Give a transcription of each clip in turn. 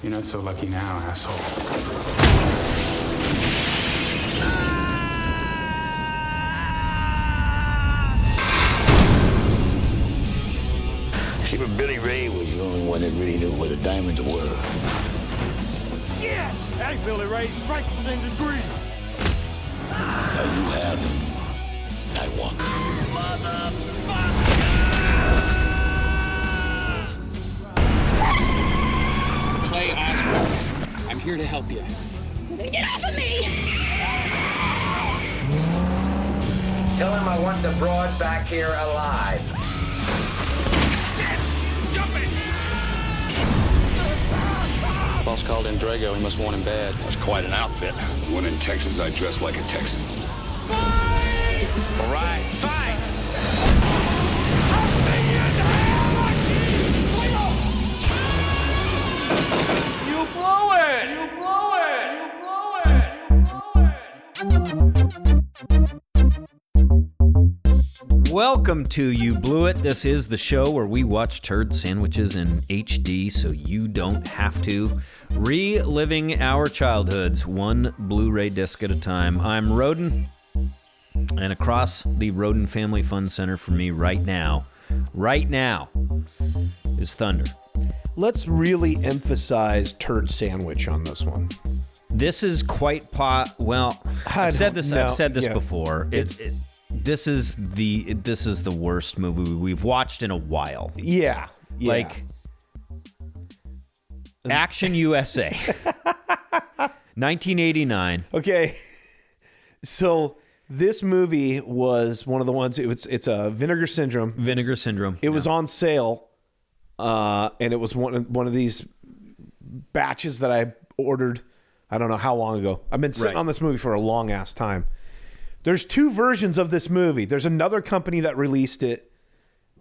You're not so lucky now, asshole. See, but Billy Ray was the only one that really knew where the diamonds were. Yeah! Hey, Billy Ray, Frankie sings his grief. Now you have them. I want them. Clay Oswald, I'm here to help you. Get off of me! Tell him I want the broad back here alive. Boss called in Drago. He must want him bad. That's quite an outfit. When in Texas, I dress like a Texan. All right, fight! You blow it! You blow it! You blow it! You blow it! Welcome to You Blew It. This is the show where we watch turd sandwiches in HD so you don't have to. Reliving our childhoods, one Blu-ray disc at a time. I'm Roden, and across the Roden Family Fun Center for me right now is Thunder. Let's really emphasize turd sandwich on this one. This is quite I've said this before. This is the worst movie we've watched in a while. Yeah. Like Action U.S.A. 1989. Okay. So this movie was one of the ones, it's a Vinegar Syndrome. It was on sale, and it was one of these batches that I ordered, I don't know how long ago. I've been sitting on this movie for a long ass time. There's two versions of this movie. There's another company that released it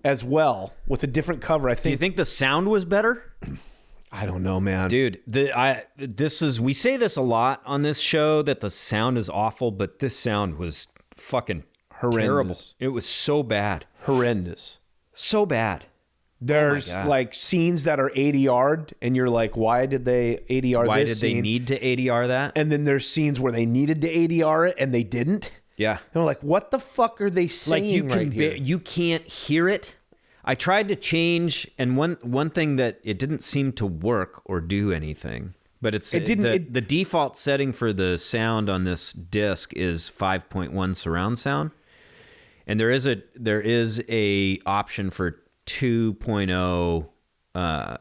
as well with a different cover. I think. Do you think the sound was better? I don't know, man. Dude, we say this a lot on this show that the sound is awful, but this sound was fucking horrendous. Terrible. It was so bad. Horrendous. So bad. There's like scenes that are ADR'd and you're like, why did they ADR why this did scene? They need to ADR that? And then there's scenes where they needed to ADR it and they didn't. Yeah. And we're like, what the fuck are they saying here? You can't hear it. I tried to change, and one thing that it didn't seem to work or do anything, but the default setting for the sound on this disc is 5.1 surround sound, and there is a option for 2.0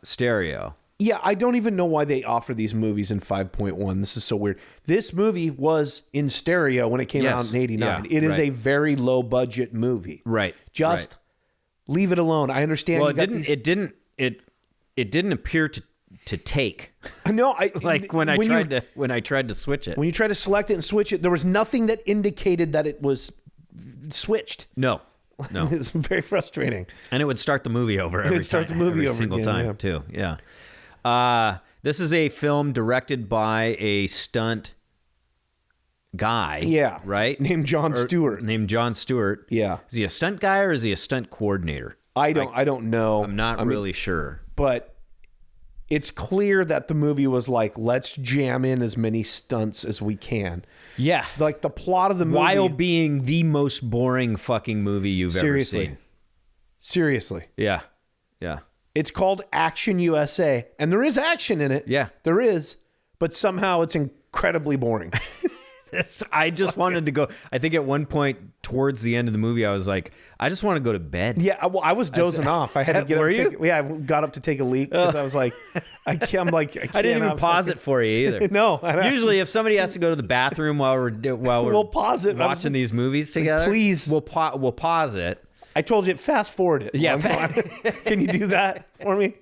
stereo. Yeah, I don't even know why they offer these movies in 5.1. This is so weird. This movie was in stereo when it came out in 89. Yeah, it is a very low budget movie. Right. Just leave it alone. I understand. Well, it didn't appear to take. No, when I tried to switch it. When you try to select it and switch it, there was nothing that indicated that it was switched. No. It's very frustrating. And it would start the movie over every single time too. Yeah. This is a film directed by a stunt guy. Yeah. Right? Named John Stewart. Yeah. Is he a stunt guy or is he a stunt coordinator? I don't know. I'm not really sure. But it's clear that the movie was like, let's jam in as many stunts as we can. Yeah. Like the plot of the movie. While being the most boring fucking movie you've ever seen. Seriously. Yeah. Yeah. It's called Action U.S.A. And there is action in it. Yeah. There is. But somehow it's incredibly boring. I just wanted to go. I think at one point towards the end of the movie, I was like, I just want to go to bed. Yeah, well, I was dozing off. I had to get Were up. You? I got up to take a leak because I was like, I can't. I didn't even pause it for you either. No. Usually, if somebody has to go to the bathroom while we're we'll pause it. Watching these movies together, please. We'll pause it. I told you, fast forward it. Yeah. Can you do that for me?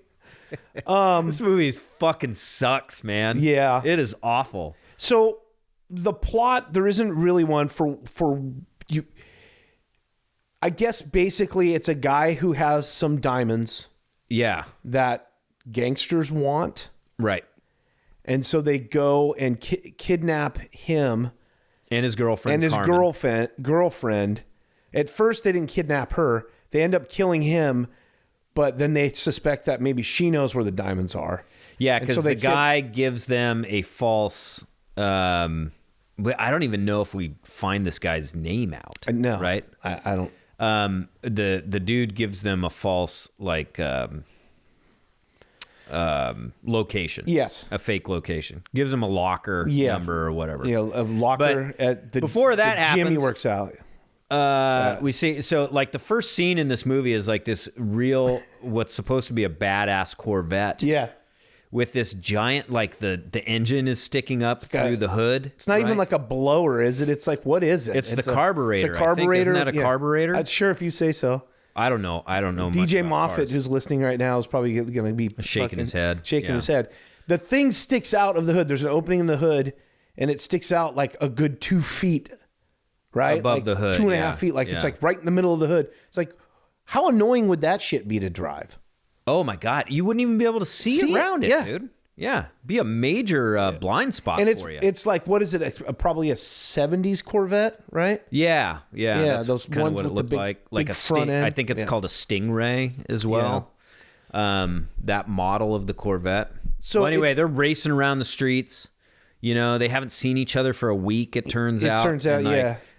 This movie fucking sucks, man. Yeah, it is awful. So. The plot, there isn't really one for you. I guess basically it's a guy who has some diamonds. Yeah. That gangsters want. Right. And so they go and kidnap him. And his girlfriend. Girlfriend. At first they didn't kidnap her. They end up killing him but then they suspect that maybe she knows where the diamonds are. Yeah, because the guy gives them a false. But I don't even know if we find this guy's name out. No, right? I don't. The dude gives them a false location. Yes, a fake location. Gives them a locker number or whatever. Yeah, a locker at the before that happens, Jimmy works out. We see, so like the first scene in this movie is like this real, what's supposed to be a badass Corvette. Yeah. With this giant, like the engine is sticking up through the hood. It's not even like a blower, is it? It's like, what is it? It's the carburetor. It's a carburetor. Isn't that a carburetor? I'm sure if you say so. I don't know. DJ Moffat, who's listening right now, is probably going to be shaking his head. Shaking his head. The thing sticks out of the hood. There's an opening in the hood, and it sticks out like a good 2 feet, right? Above like the hood. 2.5 feet. Like it's like right in the middle of the hood. It's like, how annoying would that shit be to drive? Oh my God. You wouldn't even be able to see around it, dude. Yeah. Be a major blind spot for you. It's like, what is it? Probably a 70s Corvette, right? Yeah. That's those kind ones of what it with the looked big like a front end. I think it's called a Stingray as well. That model of the Corvette. So anyway, they're racing around the streets. You know, they haven't seen each other for a week, it turns out.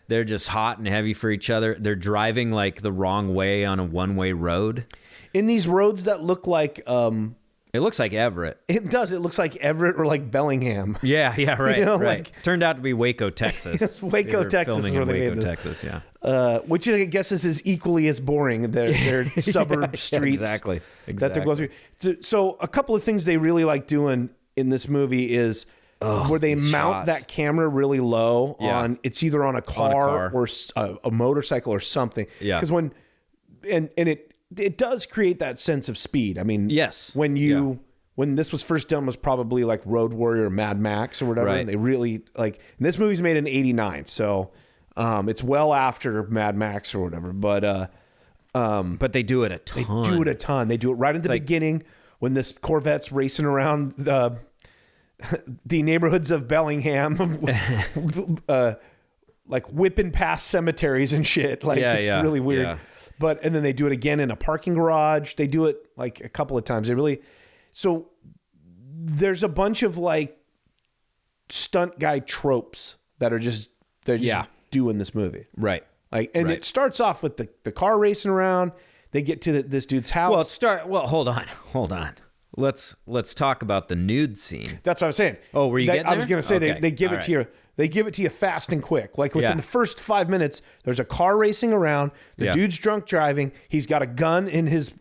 They're just hot and heavy for each other. They're driving like the wrong way on a one-way road. In these roads that look like... it looks like Everett. It does. It looks like Everett or like Bellingham. Yeah, right. You know, right. like, turned out to be Waco, Texas. Waco, Texas is where they made this. Texas, yeah. Which I guess is equally as boring. Their suburb streets. Exactly. That they're going through. So a couple of things they really like doing in this movie is where they mount that camera really low on. It's either on a car or a motorcycle or something. Yeah. Because when it does create that sense of speed. I mean, when this was first done was probably like Road Warrior or Mad Max or whatever. Right. And they really and this movie's made in 89. So it's well after Mad Max or whatever. But they do it a ton. They do it right at the beginning when this Corvette's racing around the neighborhoods of Bellingham, like whipping past cemeteries and shit. Like it's really weird. Yeah. And then they do it again in a parking garage. They do it like a couple of times. So there's a bunch of like stunt guy tropes that are just doing this movie. Right. It starts off with the car racing around. They get to this dude's house. Hold on. Let's talk about the nude scene. That's what I was saying. Oh, were you getting there? I was going to say they give it to you. They give it to you fast and quick. Like within the first 5 minutes, there's a car racing around. The dude's drunk driving. He's got a gun in his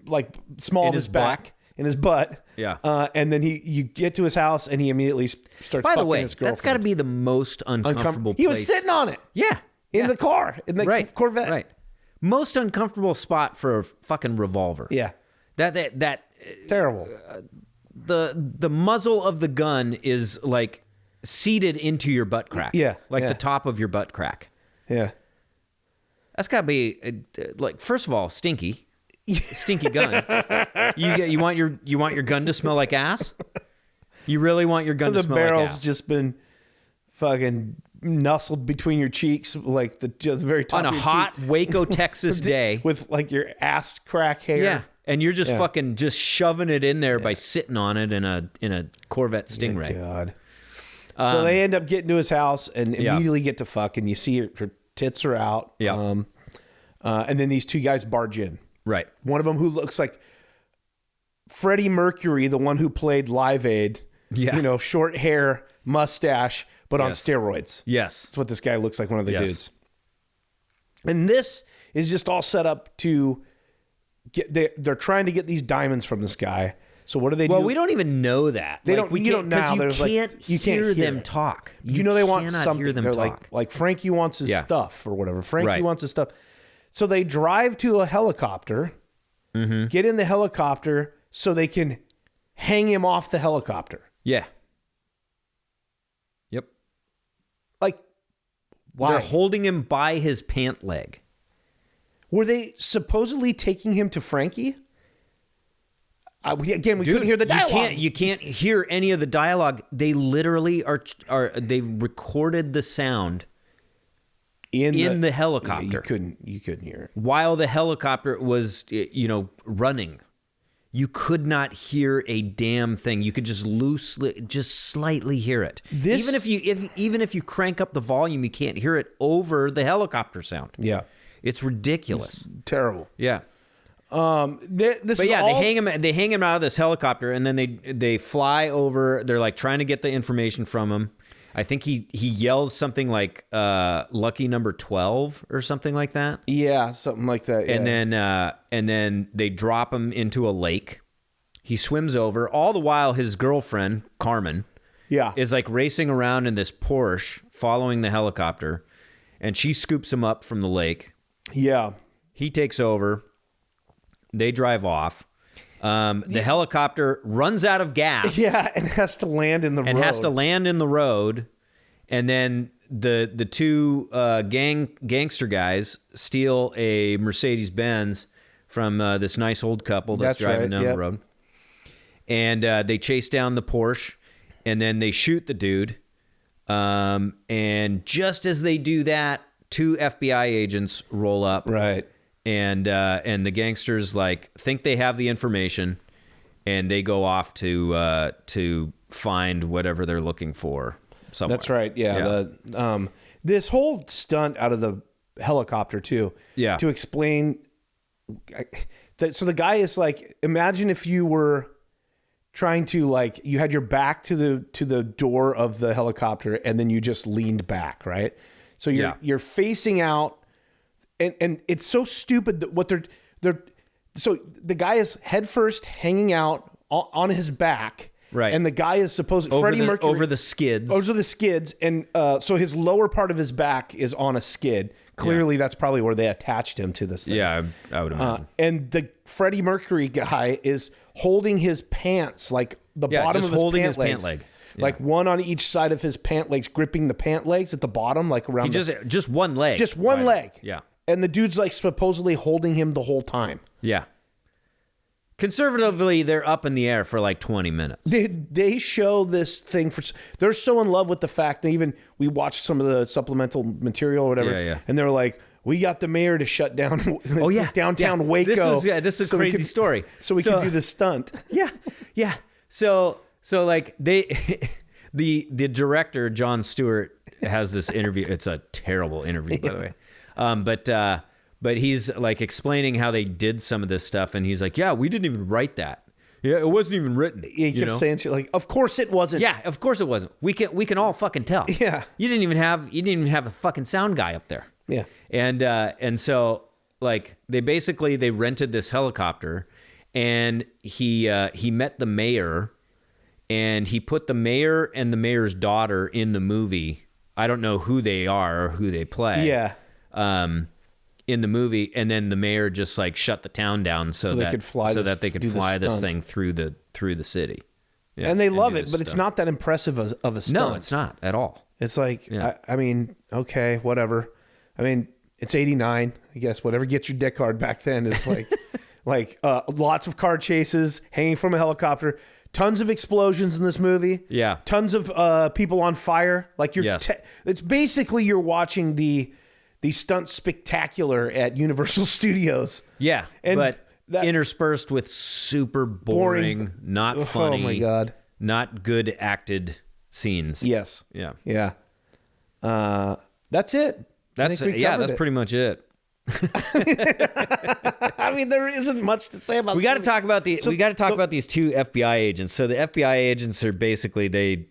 like small of his back, in his butt. Yeah. And then you get to his house and he immediately starts fucking his girlfriend. That's got to be the most uncomfortable place. He was sitting on it. Yeah. In the car, in the Corvette. Right. Most uncomfortable spot for a fucking revolver. Yeah. That terrible. The muzzle of the gun is like seated into your butt crack. Yeah. Like the top of your butt crack. Yeah. That's got to be like, first of all, stinky gun. You want your gun to smell like ass? You really want your gun to smell like ass? The barrel's just been fucking nestled between your cheeks, like the very top on of a your hot cheek. Waco, Texas day with like your ass crack hair. Yeah. And you're just fucking just shoving it in there by sitting on it in a Corvette Stingray. God. So they end up getting to his house and immediately get to fuck, and you see her tits are out. Yeah. And then these two guys barge in. Right. One of them who looks like Freddie Mercury, the one who played Live Aid. Yeah. You know, short hair, mustache, but on steroids. Yes. That's what this guy looks like, one of the dudes. And this is just all set up to they're trying to get these diamonds from this guy. So what do they do? Well, we don't even know that. They don't. You don't now. You can't hear them talk. You know they want something. They're like Frankie wants his stuff or whatever. Frankie wants his stuff. So they drive to a helicopter, get in the helicopter so they can hang him off the helicopter. Yeah. Yep. Like, why? They're holding him by his pant leg. Were they supposedly taking him to Frankie? Again, we couldn't hear the dialogue. You can't hear any of the dialogue. They literally are. They've recorded the sound in the helicopter. Yeah, you couldn't hear it. While the helicopter was, running. You could not hear a damn thing. You could just slightly hear it. Even if you crank up the volume, you can't hear it over the helicopter sound. Yeah. It's ridiculous. It's terrible. Yeah. They hang him out of this helicopter, and then they fly over. They're like trying to get the information from him. I think he yells something like "lucky number 12" or something like that. Yeah, something like that. Yeah. And then they drop him into a lake. He swims over. All the while, his girlfriend Carmen, is like racing around in this Porsche, following the helicopter, and she scoops him up from the lake. Yeah. He takes over. They drive off. The helicopter runs out of gas. Yeah, and has to land in the road. And then the two gangster guys steal a Mercedes-Benz from this nice old couple that's driving down the road. And they chase down the Porsche, and then they shoot the dude. And just as they do that, 2 FBI agents roll up. Right. And the gangsters think they have the information, and they go off to find whatever they're looking for somewhere. That's right. Yeah. This whole stunt out of the helicopter too. Yeah. To explain. So the guy is like, imagine if you were trying to you had your back to the door of the helicopter, and then you just leaned back, right? So you're facing out. And it's so stupid that what they're so the guy is headfirst hanging out on his back, right? And the guy is supposed Freddie Mercury over the skids, and so his lower part of his back is on a skid. Clearly, that's probably where they attached him to this thing. Yeah, I would imagine. And the Freddie Mercury guy is holding his pants, like the bottom of his pant leg. Yeah. Like one on each side of his pant legs, gripping the pant legs at the bottom, like around. Just one leg. Just one leg. Yeah. And the dude's supposedly holding him the whole time. Yeah. Conservatively, they're up in the air for 20 minutes. They show this thing they're so in love with the fact that we watched some of the supplemental material or whatever. Yeah. And they're like, we got the mayor to shut down downtown Waco. This is a crazy story. So we could do this stunt. Yeah. Yeah. So the director, Jon Stewart, has this interview. It's a terrible interview, by the way. But he's explaining how they did some of this stuff, and he's like, "Yeah, we didn't even write that. Yeah, it wasn't even written." He kept saying shit "Of course it wasn't." Yeah, of course it wasn't. We can all fucking tell. Yeah, you didn't even have a fucking sound guy up there. Yeah, and so they rented this helicopter, and he met the mayor, and he put the mayor and the mayor's daughter in the movie. I don't know who they are or who they play. Yeah. In the movie, and then the mayor just shut the town down so that they could fly this thing through the city. Yeah, and they love it, but it's not that impressive of a stunt. No, it's not at all. It's okay, whatever. It's 89, I guess. Whatever gets your dick hard back then is lots of car chases, hanging from a helicopter. Tons of explosions in this movie. Yeah. Tons of people on fire. It's basically you're watching the stunt spectacular at Universal Studios. Yeah, but interspersed with super boring, not funny. Oh my God. Not good acted scenes. Yes. Yeah. Yeah. That's it. That's pretty much it. There isn't much to say about. We got to talk about these 2 FBI agents. So the FBI agents are basically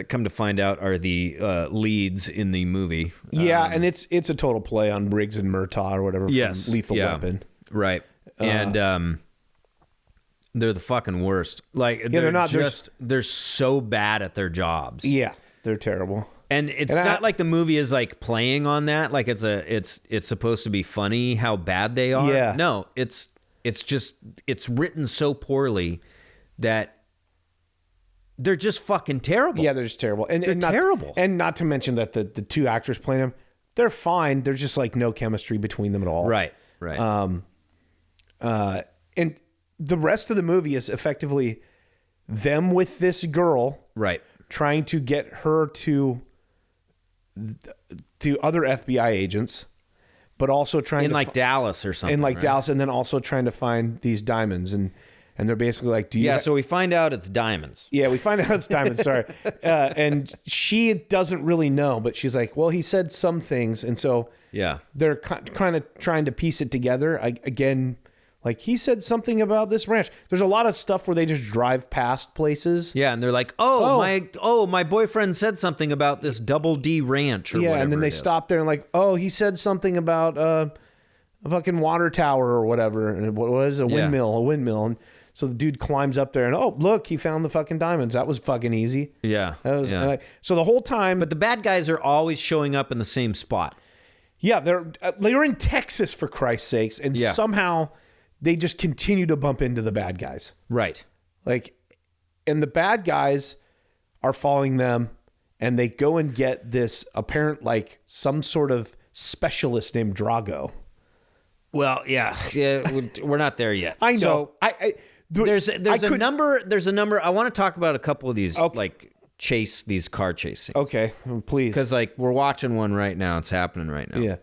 come to find out are the leads in the movie. Yeah, and it's a total play on Riggs and Murtaugh or whatever. Yes, from Lethal Weapon. Right, and they're the fucking worst. They're not just they're so bad at their jobs. Yeah, they're terrible. And it's not like the movie is playing on that. It's supposed to be funny how bad they are. Yeah. No, it's written so poorly that they're just fucking terrible. Yeah, they're just terrible. And they're terrible. And not to mention that the 2 actors playing them, they're fine. There's just no chemistry between them at all. Right. And the rest of the movie is effectively them with this girl. Right. Trying to get her to to other FBI agents, but also trying in to like Dallas or something. in like right? Dallas, and then also trying to find these diamonds, and they're basically like, do you? Yeah, so we find out it's diamonds. Yeah, we find out it's diamonds. Sorry, and she doesn't really know, but she's like, well, he said some things, and so Yeah. they're kind of trying to piece it together. Again, like he said something about this ranch. There's a lot of stuff where they just drive past places. Yeah, and they're like, my boyfriend said something about this Double D Ranch or Yeah, whatever and then they it is. stop there and like, oh, he said something about a fucking water tower or whatever. And what was it? A windmill. And so the dude climbs up there and, oh, look, he found the fucking diamonds. That was fucking easy. Yeah. That was yeah. like, so the whole time. But the bad guys are always showing up in the same spot. Yeah, they're in Texas, for Christ's sakes, and somehow they just continue to bump into the bad guys. Right. Like, and the bad guys are following them, and they go and get this apparent, like, some sort of specialist named Drago. Well, yeah, we're not there yet. I know. So, there's a number. I want to talk about a couple of these, these car chase scenes. Okay, please. Because, like, we're watching one right now. It's happening right now. Yeah.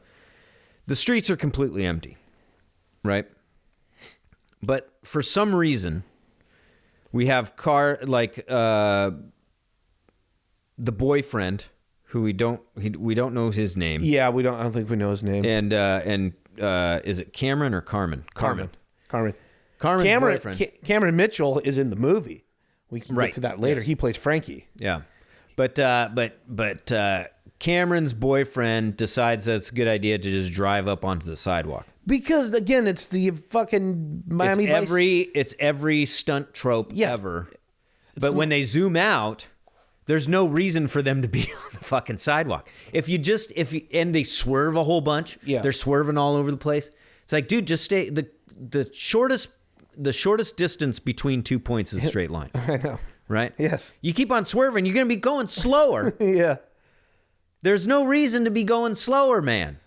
The streets are completely empty, right? But for some reason, we have the boyfriend, who we don't know his name. Yeah, I don't think we know his name. And is it Cameron or Carmen? Carmen's boyfriend. Cameron Mitchell is in the movie. We can get to that later. Yes. He plays Frankie. Yeah. But Cameron's boyfriend decides that it's a good idea to just drive up onto the sidewalk. Because, again, it's the fucking Miami Vice. It's every stunt trope ever. But when they zoom out, there's no reason for them to be on the fucking sidewalk. And they swerve a whole bunch. Yeah. They're swerving all over the place. It's like, dude, just stay. The shortest distance between 2 points is a straight line. I know. Right? Yes. You keep on swerving, you're going to be going slower. Yeah. There's no reason to be going slower, man.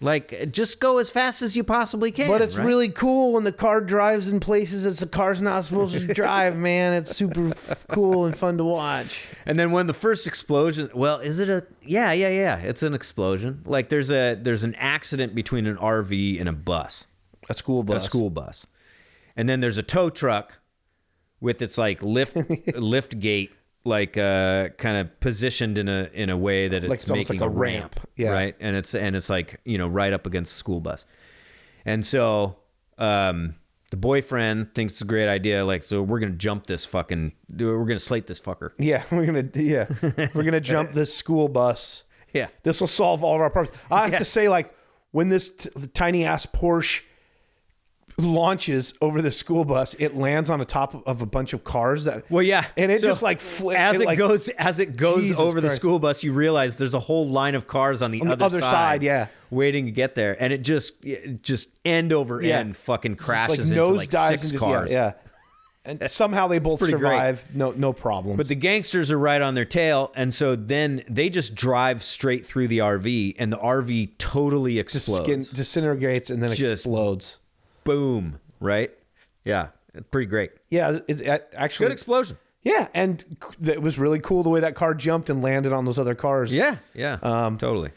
Like, just go as fast as you possibly can. But it's really cool when the car drives in places that the car's not supposed to drive, man. It's super cool and fun to watch. And then when the first explosion, is it a... Yeah. It's an explosion. Like, there's an accident between an RV and a bus. A school bus. And then there's a tow truck with its, like, lift gate, like kind of positioned in a way that it's like making like a ramp, yeah. Right? And it's like, right up against the school bus. And so the boyfriend thinks it's a great idea, like, so we're gonna jump this we're gonna slate this fucker. Yeah, we're gonna jump this school bus. Yeah, this will solve all of our problems. I have to say, like, when this tiny ass Porsche launches over the school bus, it lands on the top of a bunch of cars and it just like as it goes Jesus over Christ. the school bus, you realize there's a whole line of cars on the other side, waiting to get there, and it just end over end fucking crashes into like six cars. And somehow they both survive, no problem. But the gangsters are right on their tail, and so then they just drive straight through the RV, and the RV totally explodes, disintegrates, and then explodes. Boom, right? Yeah, pretty great. Yeah, it's actually good explosion. Yeah, and it was really cool the way that car jumped and landed on those other cars. Yeah, totally.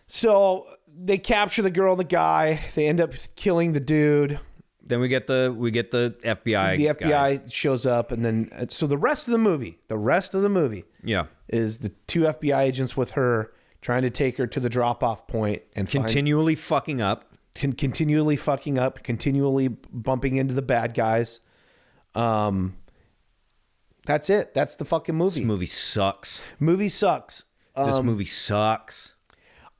So they capture the girl and the guy. They end up killing the dude. Then we get the FBI. The FBI shows up, and then so the rest of the movie, is the two FBI agents with her trying to take her to the drop-off point and continually fucking up. Continually bumping into the bad guys. That's it. That's the fucking movie. This movie sucks. This movie sucks.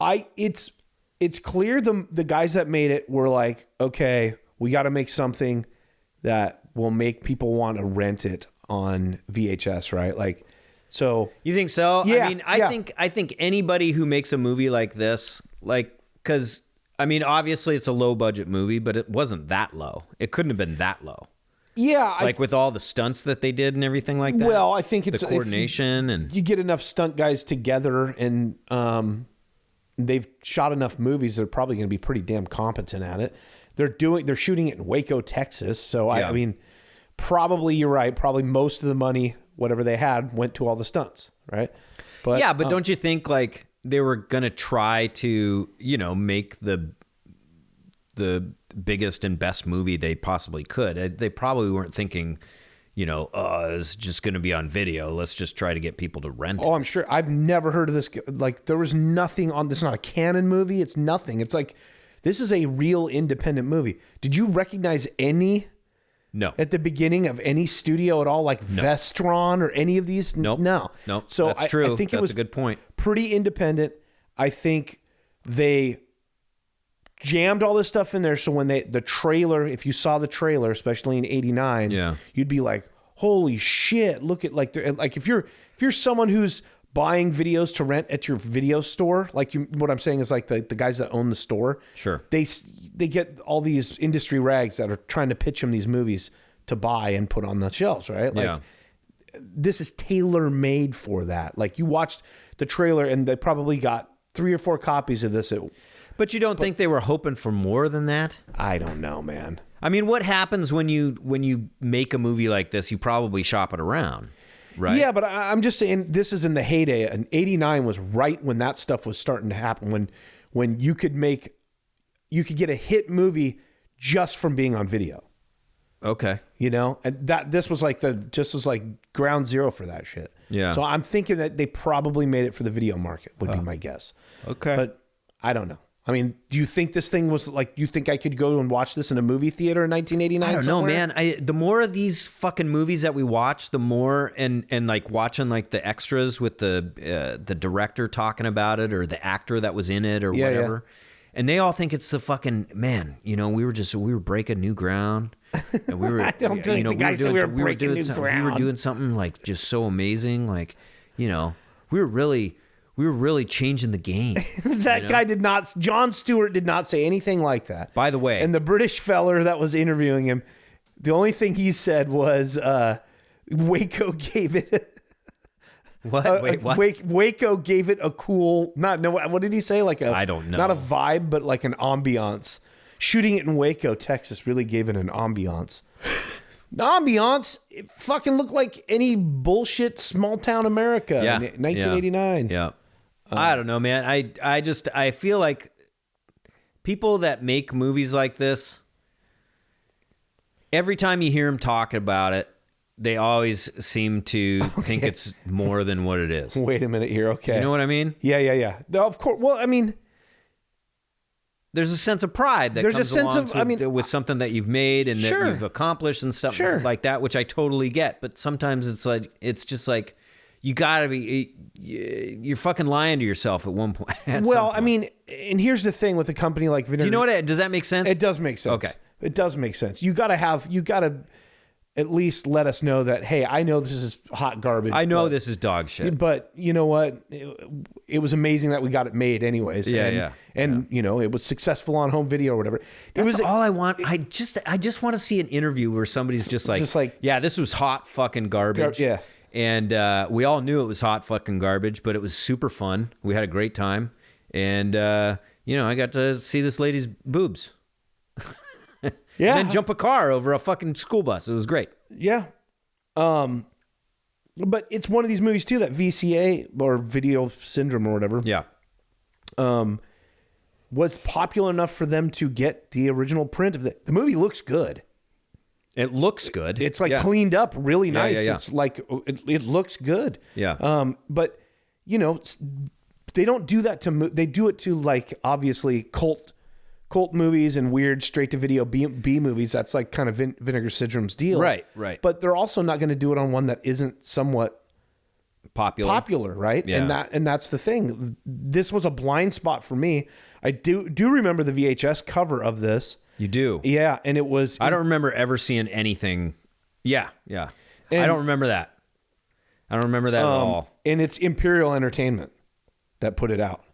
It's clear the guys that made it were like, okay, we got to make something that will make people want to rent it on VHS, right? Like, so you think so? Yeah, I mean, I think anybody who makes a movie like this, like, because I mean, obviously it's a low budget movie, but it wasn't that low. It couldn't have been that low. Yeah. Like with all the stunts that they did and everything like that. Well, I think it's the coordination and you get enough stunt guys together and they've shot enough movies, they're probably going to be pretty damn competent at it. They're shooting it in Waco, Texas. So I mean, probably you're right. Probably most of the money, whatever they had, went to all the stunts, right? But don't you think like gonna try to, make the biggest and best movie they possibly could. They probably weren't thinking, it's just going to be on video. Let's just try to get people to rent it. Oh, I'm sure. I've never heard of this. Like, there was nothing on this. Not a canon movie. It's nothing. It's like, this is a real independent movie. Did you recognize any? No. At the beginning of any studio at all, like Vestron or any of these? Nope. No. Nope. So that's true. I think that's it was a good point. Pretty independent. I think they jammed all this stuff in there, so when the trailer, if you saw the trailer, especially in '89, you'd be like, "Holy shit! Look at like if you're someone who's buying videos to rent at your video store, what I'm saying is like the guys that own the store, sure, they get all these industry rags that are trying to pitch them these movies to buy and put on the shelves, right? Like, this is tailor made for that. Like, you watched the trailer and they probably got 3 or 4 copies of this. But you don't think they were hoping for more than that? I don't know, man. I mean, what happens when you make a movie like this? You probably shop it around, right? Yeah, but I'm just saying this is in the heyday. And '89 was right when that stuff was starting to happen. When you could get a hit movie just from being on video. Okay. And this was like ground zero for that shit. Yeah. So I'm thinking that they probably made it for the video market, would be my guess. Okay. But I don't know. I mean, do you think this thing was like, you think I could go and watch this in a movie theater in 1989? I don't know, man. The more of these fucking movies that we watch, the more, and like watching like the extras with the director talking about it or the actor that was in it or whatever. And they all think it's the fucking, man, we were breaking new ground. And we were, I don't think the guy said we were breaking new ground. We were doing something like just so amazing. Like, we were really changing the game. That guy did not, Jon Stewart did not say anything like that. By the way. And the British feller that was interviewing him, the only thing he said was Waco gave it. What? Wait, what? Waco gave it a cool, what did he say? I don't know. Not a vibe, but like an ambiance. Shooting it in Waco, Texas really gave it an ambiance. It fucking looked like any bullshit small town America in 1989. Yeah. I don't know, man. I feel like people that make movies like this, every time you hear them talk about it, they always seem to think it's more than what it is. Wait a minute here. Okay. You know what I mean? Yeah. Of course. Well, I mean, there's a sense of pride that comes along with something that you've made and that you've accomplished and stuff like that, which I totally get. But sometimes it's just like, you gotta be, you're fucking lying to yourself at one point. I mean, and here's the thing with a company like Vinegar. Do you know what? Does that make sense? It does make sense. Okay. It does make sense. You gotta at least let us know that, hey, I know this is hot garbage. I know this is dog shit. But you know what? It was amazing that we got it made anyways. And it was successful on home video or whatever. That's all I want. I just want to see an interview where somebody's just like, yeah, this was hot fucking garbage. Yeah. And we all knew it was hot fucking garbage, but it was super fun. We had a great time. And, I got to see this lady's boobs. Yeah. And then jump a car over a fucking school bus. It was great. Yeah. But it's one of these movies too, that VCA or video syndrome or whatever. Yeah. Was popular enough for them to get the original print of the movie. Looks good. It looks good. It's like cleaned up really nice. Yeah. It's like, it looks good. Yeah. But they don't do that they do it to like, obviously cult movies and weird straight to video B movies. That's like kind of Vinegar Syndrome's deal. Right. But they're also not going to do it on one that isn't somewhat popular, right? Yeah. And that's the thing. This was a blind spot for me. I do remember the VHS cover of this. You do? Yeah, and it was... I don't remember ever seeing anything. Yeah. I don't remember that. I don't remember that at all. And it's Imperial Entertainment that put it out.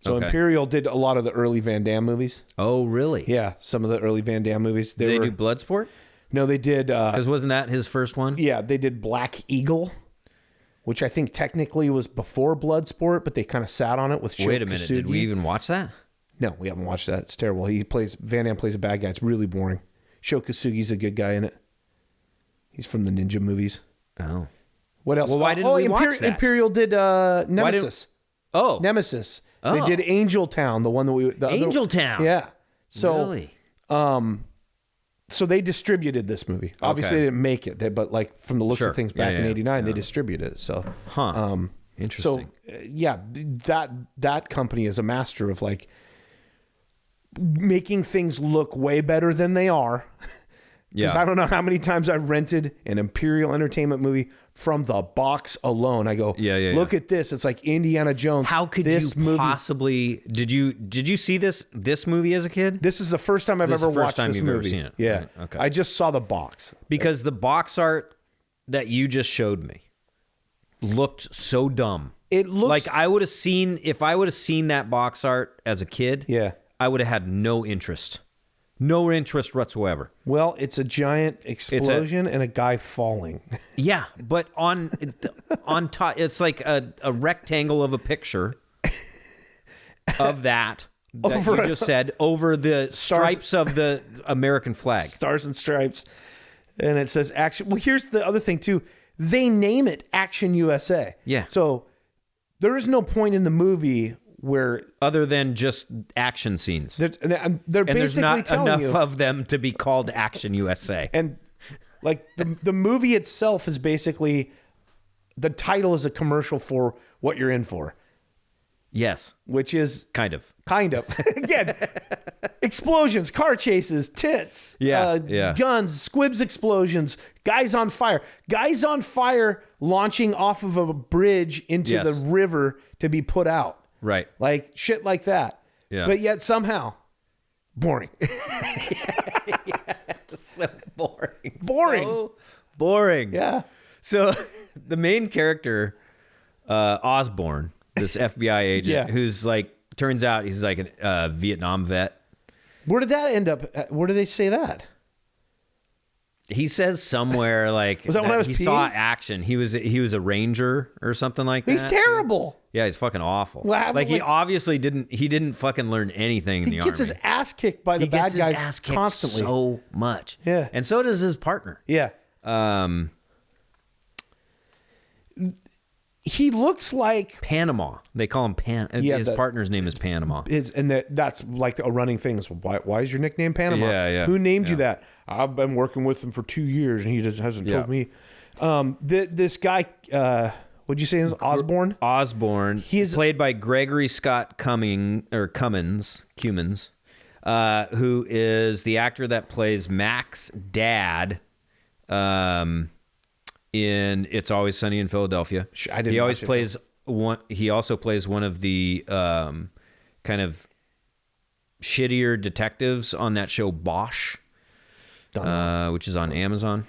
So Okay. Imperial did a lot of the early Van Damme movies. Oh, really? Yeah, some of the early Van Damme movies. Did they do Bloodsport? No, they did... Because wasn't that his first one? Yeah, they did Black Eagle, which I think technically was before Bloodsport, but they kind of sat on it with Sho Wait a minute, Kosugi. did we even watch that? No, we haven't watched that. It's terrible. Van Damme plays a bad guy. It's really boring. Sho Kosugi's a good guy in it. He's from the ninja movies. Oh. What else? Well, why didn't we watch that? Imperial did Nemesis. Nemesis. Oh. They did Angel Town, the one that Angel Town. Yeah. So, Really? So they distributed this movie. Obviously, they didn't make it, but like from the looks Sure. of things back in '89, they distributed it. So, Interesting. So that company is a master of like making things look way better than they are. Because I don't know how many times I rented an Imperial Entertainment movie from the box alone. I go, look at this. It's like Indiana Jones. How could you possibly? Did you see this movie as a kid? This is the first time I've ever watched this movie. Ever seen it. Yeah. Right. Okay. I just saw the box. Because the box art that you just showed me looked so dumb. It looks like I would have seen if I would have seen that box art as a kid. Yeah. I would have had no interest. No interest whatsoever. Well, it's a giant explosion and a guy falling. Yeah, but on top, it's like a rectangle of a picture of that you just said over the stripes of the American flag. Stars and stripes. And it says Action. Well, here's the other thing, too. They name it Action USA. Yeah. So there is no point in the movie where other than just action scenes, they're basically there's not telling enough of them to be called Action USA. And like the movie itself is basically the title is a commercial for what you're in for. Yes, which is kind of again, explosions, car chases, tits, guns, squibs, explosions, guys on fire launching off of a bridge into the river to be put out. Right. Like shit like that. Yeah. But yet somehow boring. So boring. Boring. So boring. Yeah. So the main character, Osborne, this FBI agent, who's like, turns out he's like a Vietnam vet. Where did that end up? Where do they say that? He says somewhere like was that when I was he peeing? saw action. He was a ranger or something like that. He's terrible. Yeah, he's fucking awful. Well, like he obviously didn't fucking learn anything in the army. He gets his ass kicked by the bad guys ass kicked constantly. So much. Yeah. And so does his partner. Yeah. He looks like Panama. They call him his partner's name is Panama. That's like a running thing. So why is your nickname Panama? Yeah. Who named you that? I've been working with him for 2 years and he just hasn't told me. This guy, what'd you say his Osborne? Osborne. He's played by Gregory Scott Cummins, who is the actor that plays Mac's dad in It's Always Sunny in Philadelphia. He also plays one of the kind of shittier detectives on that show Bosch, which is on Amazon.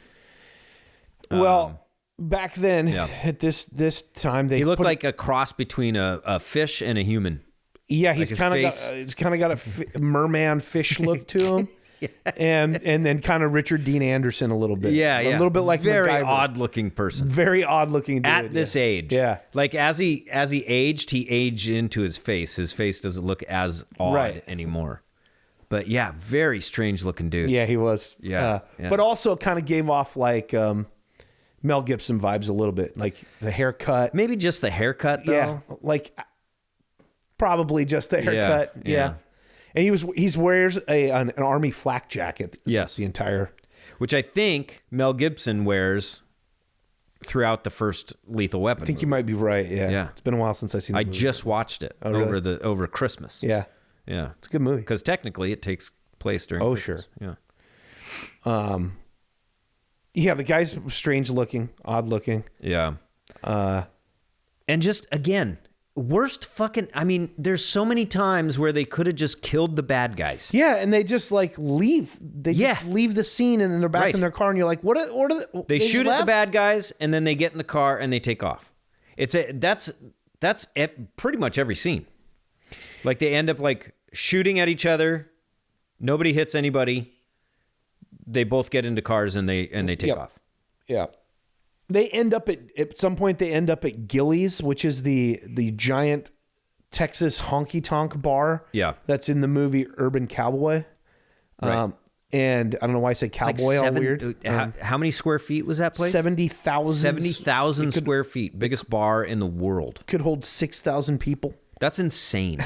Well, back then, at this time, he looked like a cross between a fish and a human. Yeah, he's kind of got a merman fish look to him. And then kind of Richard Dean Anderson a little bit. Yeah. A little bit like very MacGyver. odd looking person. Very odd looking dude. At this age. Yeah. Like as he aged, he aged into his face. His face doesn't look as odd anymore. But yeah, very strange looking dude. Yeah, he was. Yeah. But also kind of gave off like Mel Gibson vibes a little bit. Like the haircut. Maybe just the haircut though. Yeah. Like probably just the haircut. Yeah. And he wears an army flak jacket. Yes. The entire. Which I think Mel Gibson wears throughout the first Lethal Weapon. I think you might be right. Yeah. It's been a while since I've seen it. I just watched it over Christmas. Yeah. Yeah. It's a good movie. Because technically it takes place during Christmas. Sure. Yeah. Yeah, the guy's strange looking, odd looking. Yeah. And just, again, worst fucking... I mean, there's so many times where they could have just killed the bad guys. Yeah, and they just, like, leave. They just leave the scene, and then they're back in their car, and you're like, what are they shoot at the bad guys, and then they get in the car, and they take off. That's pretty much every scene. Like, they end up, like, shooting at each other. Nobody hits anybody. They both get into cars, and they take off. Yeah. They end up at some point. They end up at Gillies, which is the giant Texas honky tonk bar. Yeah, that's in the movie Urban Cowboy. Right. And I don't know why I said cowboy all weird. How many square feet was that place? 70,000. 70,000 square feet. Biggest bar in the world. Could hold 6,000 people. That's insane.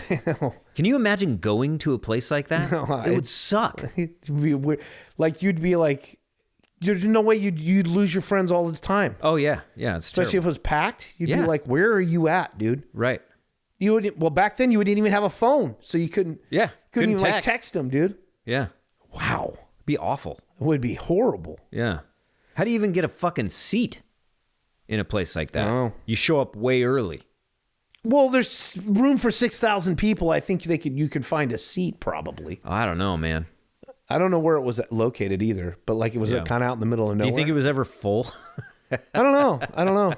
Can you imagine going to a place like that? No, it would suck. It'd be weird. Like, you'd be like, there's no way you'd lose your friends all the time. Oh, yeah. Yeah, it's especially terrible. if it was packed. You'd be like, where are you at, dude? Right. Well, back then you didn't even have a phone, so you couldn't. Yeah. Couldn't even like text them, dude. Yeah. Wow. It'd be awful. It would be horrible. Yeah. How do you even get a fucking seat in a place like that? Oh. You show up way early. Well, there's room for 6,000 people. I think you could find a seat probably. I don't know, man. I don't know where it was located either, but like it was kind of out in the middle of nowhere. Do you think it was ever full? I don't know.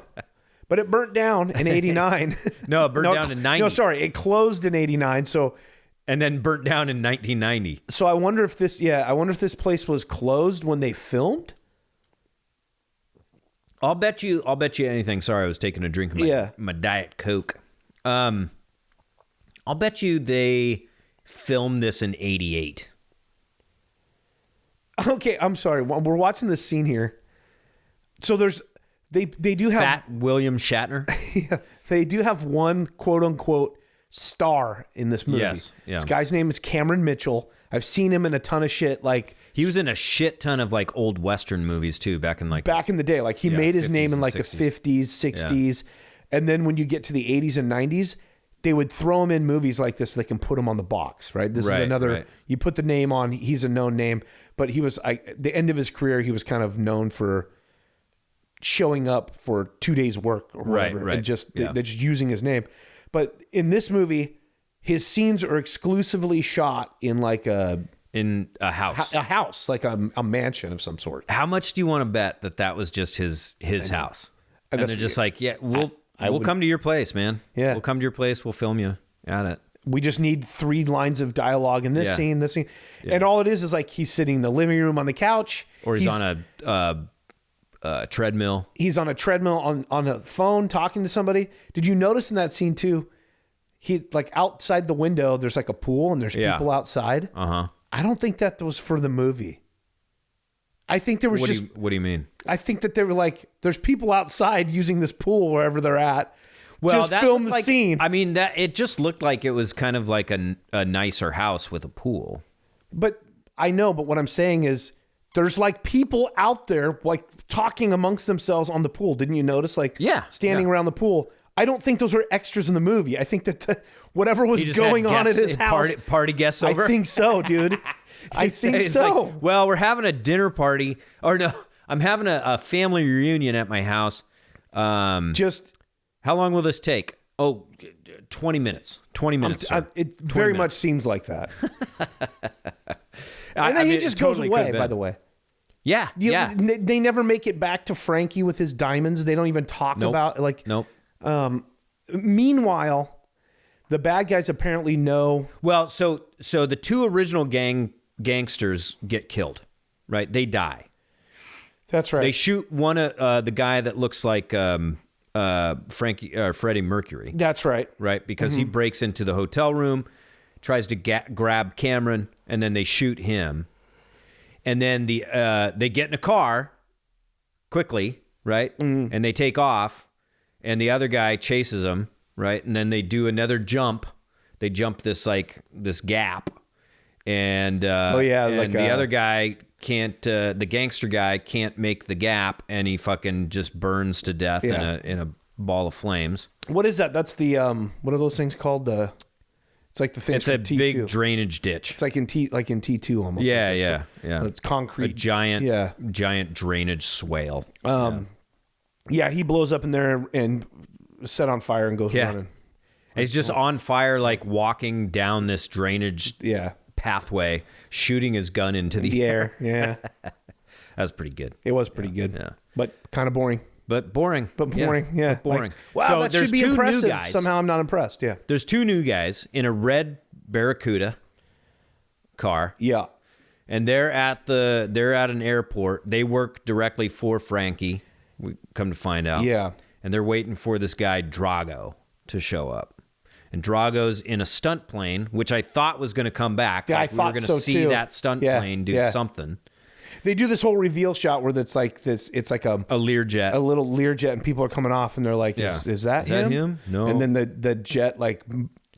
But it burnt down in 89. No, it burnt down in 90. No, sorry. It closed in 89. And then burnt down in 1990. So I wonder if this place was closed when they filmed. I'll bet you anything. Sorry, I was taking a drink of my Diet Coke. I'll bet you they filmed this in 88. Okay, I'm sorry. We're watching this scene here. So they do have Fat William Shatner. Yeah, they do have one quote unquote star in this movie. Yes, yeah. This guy's name is Cameron Mitchell. I've seen him in a ton of shit. Like he was in a shit ton of like old Western movies too, back in the day. Like he made his name in like 60s. the 50s, 60s, and then when you get to the 80s and 90s, they would throw him in movies like this so they can put him on the box. Right. This is another. Right. You put the name on. He's a known name, but he was at the end of his career. He was kind of known for showing up for 2 days work or whatever, and just they're just using his name. But in this movie, his scenes are exclusively shot in like a house, like a mansion of some sort. How much do you want to bet that was just his house? And they're just like, yeah, we'll come to your place, man. Yeah, we'll come to your place. We'll film you at it. We just need 3 lines of dialogue in this scene, and all it is like he's sitting in the living room on the couch, or he's on a treadmill. He's on a treadmill on a phone talking to somebody. Did you notice in that scene too? He like outside the window, there's like a pool and there's people outside. I don't think that was for the movie. I think there was what do you mean? I think that they were like, there's people outside using this pool wherever they're at. Well, just film the scene. I mean, that it just looked like it was kind of like a nicer house with a pool. But I know. But what I'm saying is, there's like people out there like talking amongst themselves on the pool. Didn't you notice? Like, standing around the pool. I don't think those are extras in the movie. I think that whatever was going on at his house, party guests over. I think so, dude. I think so. Like, well, we're having a dinner party, or no, I'm having a family reunion at my house. How long will this take? Oh, 20 minutes. 20 minutes. It very much seems like that. And then he just goes away, by the way. Yeah, They never make it back to Frankie with his diamonds. They don't even talk about like. Nope. Meanwhile, the bad guys apparently know. Well, so the 2 original gangsters get killed, right? They die. That's right. They shoot one the guy that looks like Freddie Mercury. That's right. Right, because he breaks into the hotel room, tries to grab Cameron, and then they shoot him. And then they get in a car quickly, right? And they take off, and the other guy chases them, right? And then they do another jump. They jump this gap, and the other guy can't. The gangster guy can't make the gap, and he fucking just burns to death in a ball of flames. What is that? That's the what are those things called? It's like the thing. It's a T2. big drainage ditch. It's like in T2 almost. Yeah. It's concrete. A giant drainage swale. Yeah, he blows up in there and set on fire and goes running. He's just on fire, like walking down this drainage pathway, shooting his gun into the air. Yeah. That was pretty good. It was pretty good. Yeah. But kind of boring. But boring. Yeah. Boring. Like, wow, so that there's should be 2 impressive. new guys. Somehow I'm not impressed. Yeah. There's 2 new guys in a red Barracuda car. Yeah. And they're at an airport. They work directly for Frankie. We come to find out. Yeah. And they're waiting for this guy Drago to show up. and Drago's in a stunt plane, which I thought was going to come back. Yeah, like I thought we were going so to see too. that stunt plane do something. They do this whole reveal shot where it's like this. It's like a Learjet, a little Learjet, and people are coming off, and they're like, "Is that him? No." And then the jet like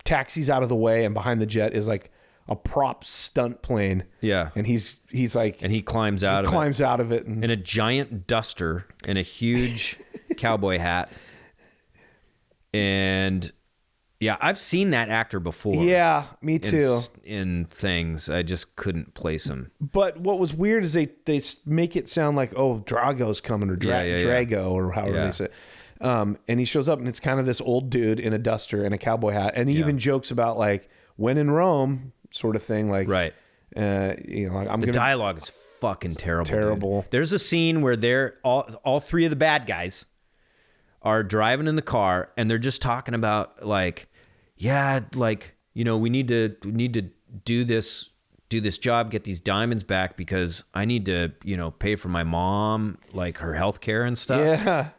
taxis out of the way, and behind the jet is like a prop stunt plane. Yeah, and he's like, and he climbs out of it in a giant duster and a huge cowboy hat. And yeah, I've seen that actor before. Yeah, me too. In things, I just couldn't place him. But what was weird is they make it sound like, oh, Drago's coming, or Drago, or however they say it. And he shows up, and it's kind of this old dude in a duster and a cowboy hat, and he even jokes about like, when in Rome, sort of thing. Like, right. The dialogue is fucking terrible. Terrible. Dude. There's a scene where they're all three of the bad guys are driving in the car, and they're just talking about like, yeah, like, you know, we need to do this job, get these diamonds back, because I need to, you know, pay for my mom, like her health care and stuff. Yeah.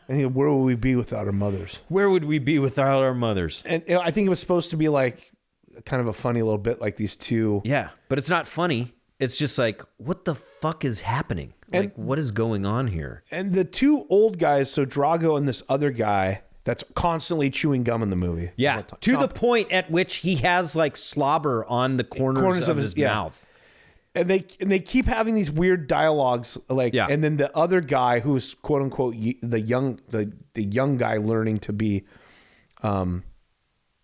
And where would we be without our mothers? Where would we be without our mothers? And I think it was supposed to be like kind of a funny little bit, like these two. Yeah, but it's not funny. It's just like, what the fuck is happening? Like, what is going on here? And the two old guys, so Drago and this other guy that's constantly chewing gum in the movie. Yeah, to the point at which he has like slobber on the corners of his mouth. And they keep having these weird dialogues, like, and then the other guy who's quote unquote the young guy learning to be,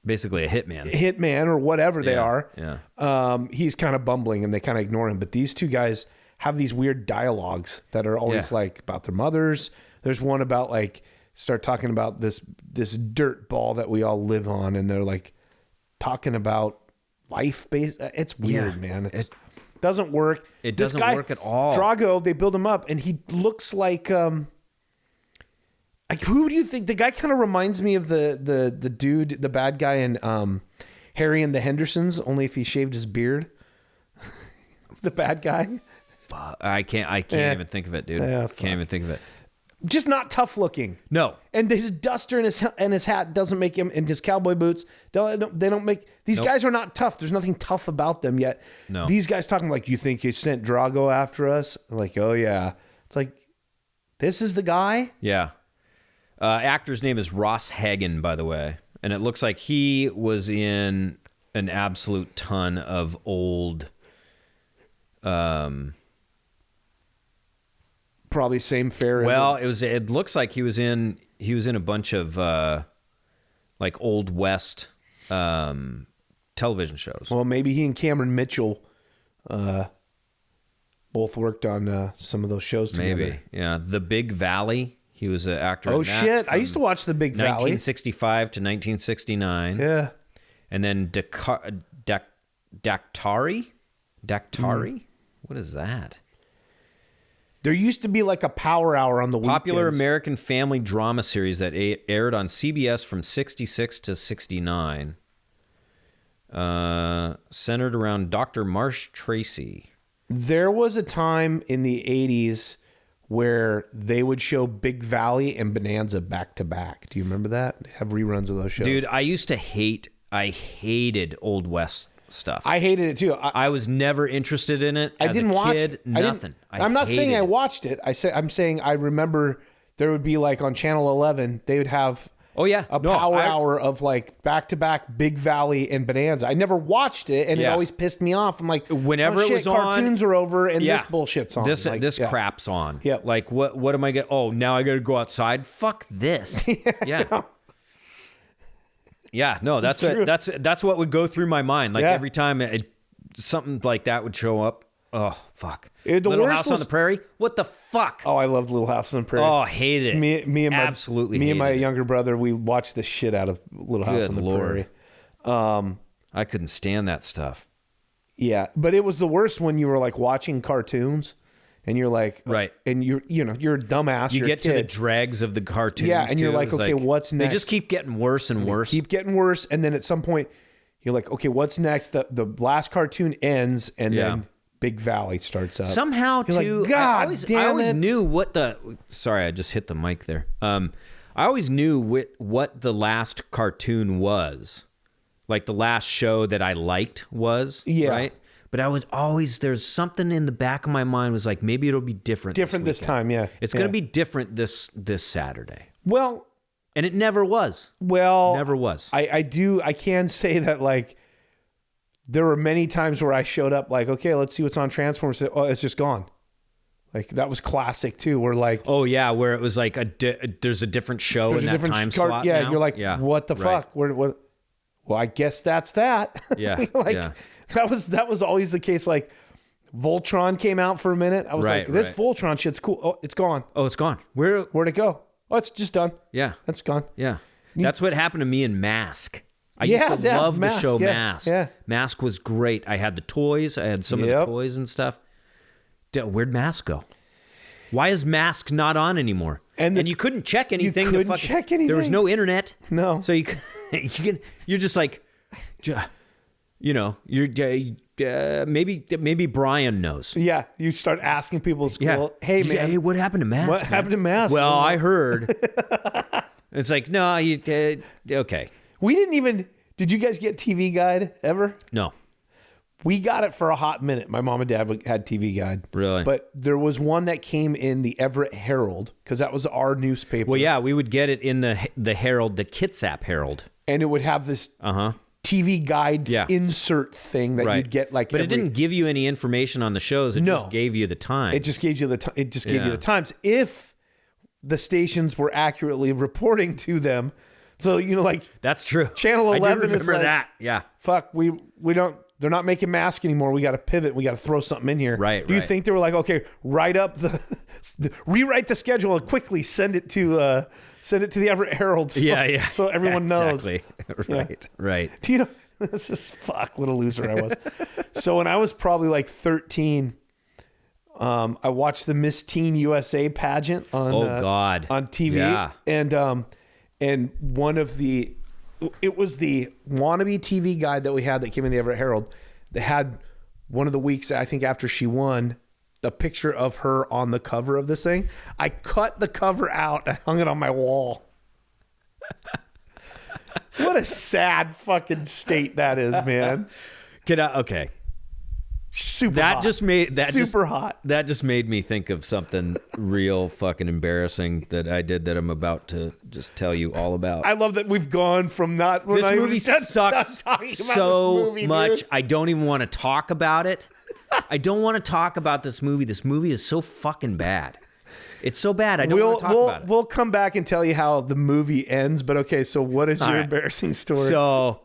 basically a hitman or whatever they are. Yeah. He's kind of bumbling, and they kind of ignore him. But these two guys have these weird dialogues that are always like about their mothers. There's one about like start talking about this dirt ball that we all live on, and they're like talking about life. It's weird, man. It doesn't work. It doesn't work at all. Drago, they build him up, and he looks like who do you think? The guy kind of reminds me of the dude, the bad guy in Harry and the Hendersons, only if he shaved his beard. The bad guy. I can't even think of it, dude. Can't even think of it. Just not tough looking. No. And his duster and his hat doesn't make him, and his cowboy boots they don't make these guys are not tough. There's nothing tough about them yet. No. These guys talking like, you think you sent Drago after us? Like, oh yeah. It's like, this is the guy? Yeah. Actor's name is Ross Hagen, by the way. And it looks like he was in an absolute ton of old probably same fare. Well, it looks like he was in a bunch of like Old West television shows. Well, maybe he and Cameron Mitchell both worked on some of those shows together. Maybe. Yeah. The Big Valley. He was an actor. Oh shit! I used to watch The Big Valley. 1965 to 1969. Yeah. And then Daktari? What is that? There used to be like a Power Hour on the weekends. Popular American family drama series that aired on CBS from 66 to 69. Centered around Dr. Marsh Tracy. There was a time in the 80s where they would show Big Valley and Bonanza back to back. Do you remember that? They have reruns of those shows. Dude, I hated Old West stuff. I hated it too. I was never interested in it. I didn't watch it. Nothing. I'm not saying I watched it. I'm saying I remember there would be like on Channel 11, they would have a Power Hour of like back to back Big Valley and Bonanza. I never watched it, and it always pissed me off. I'm like, whenever it was on, cartoons are over, and this bullshit's on. This crap's on. Yeah. Like what am I getting? Oh, now I got to go outside. Fuck this. Yeah. Yeah, no, that's what would go through my mind. Like every time something like that would show up. Oh, fuck. Little House on the Prairie? What the fuck? Oh, I loved Little House on the Prairie. Oh, hated it. Me and my hated younger brother, we watched the shit out of Little House on the Prairie. I couldn't stand that stuff. Yeah, but it was the worst when you were like watching cartoons and you're like, right, and you're a dumbass. You get to the dregs of the cartoons. Yeah, and you're like, okay, what's next? They just keep getting worse and worse. Keep getting worse, and then at some point, you're like, okay, what's next? The last cartoon ends, and then Big Valley starts up. Somehow, you're too. Like, God I always knew what the. Sorry, I just hit the mic there. I I always knew what the last cartoon was. Like the last show that I liked was, right? But I would always, there's something in the back of my mind was like, maybe it'll be different. Different this time, yeah. It's going to be different this Saturday. Well, and it never was. Well, never was. I can say that like there were many times where I showed up like, okay, let's see what's on Transformers. Oh, it's just gone. Like that was classic too. Where like, oh yeah, where it was like there's a different show in that time slot. Yeah, now? You're like, what the fuck? What? Well, I guess that's that. Yeah, that was always the case. Like Voltron came out for a minute. I was like, this Voltron shit's cool. Oh, it's gone. Oh, it's gone. Where'd it go? Oh, it's just done. Yeah, that's gone. Yeah, that's what happened to me in Mask. I used to love the show Mask. Yeah. Mask was great. I had the toys. I had some of the toys and stuff. Where'd Mask go? Why is Mask not on anymore? And you couldn't check anything. You couldn't check anything. There was no internet. No. So you're just like, you're maybe Brian knows. Yeah. You start asking people at school, hey man, hey, what happened to Mask? What happened to Mask? Well, I heard. It's like, no, okay. We didn't even, did you guys get TV Guide ever? No. We got it for a hot minute. My mom and dad had TV Guide. Really? But there was one that came in the Everett Herald because that was our newspaper. Well, yeah, we would get it in the Herald, the Kitsap Herald. And it would have this TV Guide insert thing that you'd get like. But it didn't give you any information on the shows. It just gave you the time. It just gave you the It just gave you the times if the stations were accurately reporting to them. So like that's true. Channel 11 is like that. Yeah. Fuck, we don't. They're not making Mask anymore. We got to pivot. We got to throw something in here. Right. Do you think they were like, okay, rewrite the schedule and quickly send it to the Everett Herald? So everyone knows. Exactly. Right. Do you know? This is fuck. What a loser I was. So when I was probably like 13, I watched the Miss Teen USA pageant on TV. Yeah. And one of the. It was the wannabe TV guide that we had that came in the Everett Herald. They had one of the weeks, I think after she won, a picture of her on the cover of this thing. I cut the cover out and hung it on my wall. What a sad fucking state that is, man. Okay. Super hot. That just made me think of something real fucking embarrassing that I did that I'm about to just tell you all about. I love that we've gone from this movie sucks so much. I don't even want to talk about it. I don't want to talk about this movie. This movie is so fucking bad. It's so bad. I don't want to talk about it. We'll come back and tell you how the movie ends. But okay, so what is your embarrassing story? So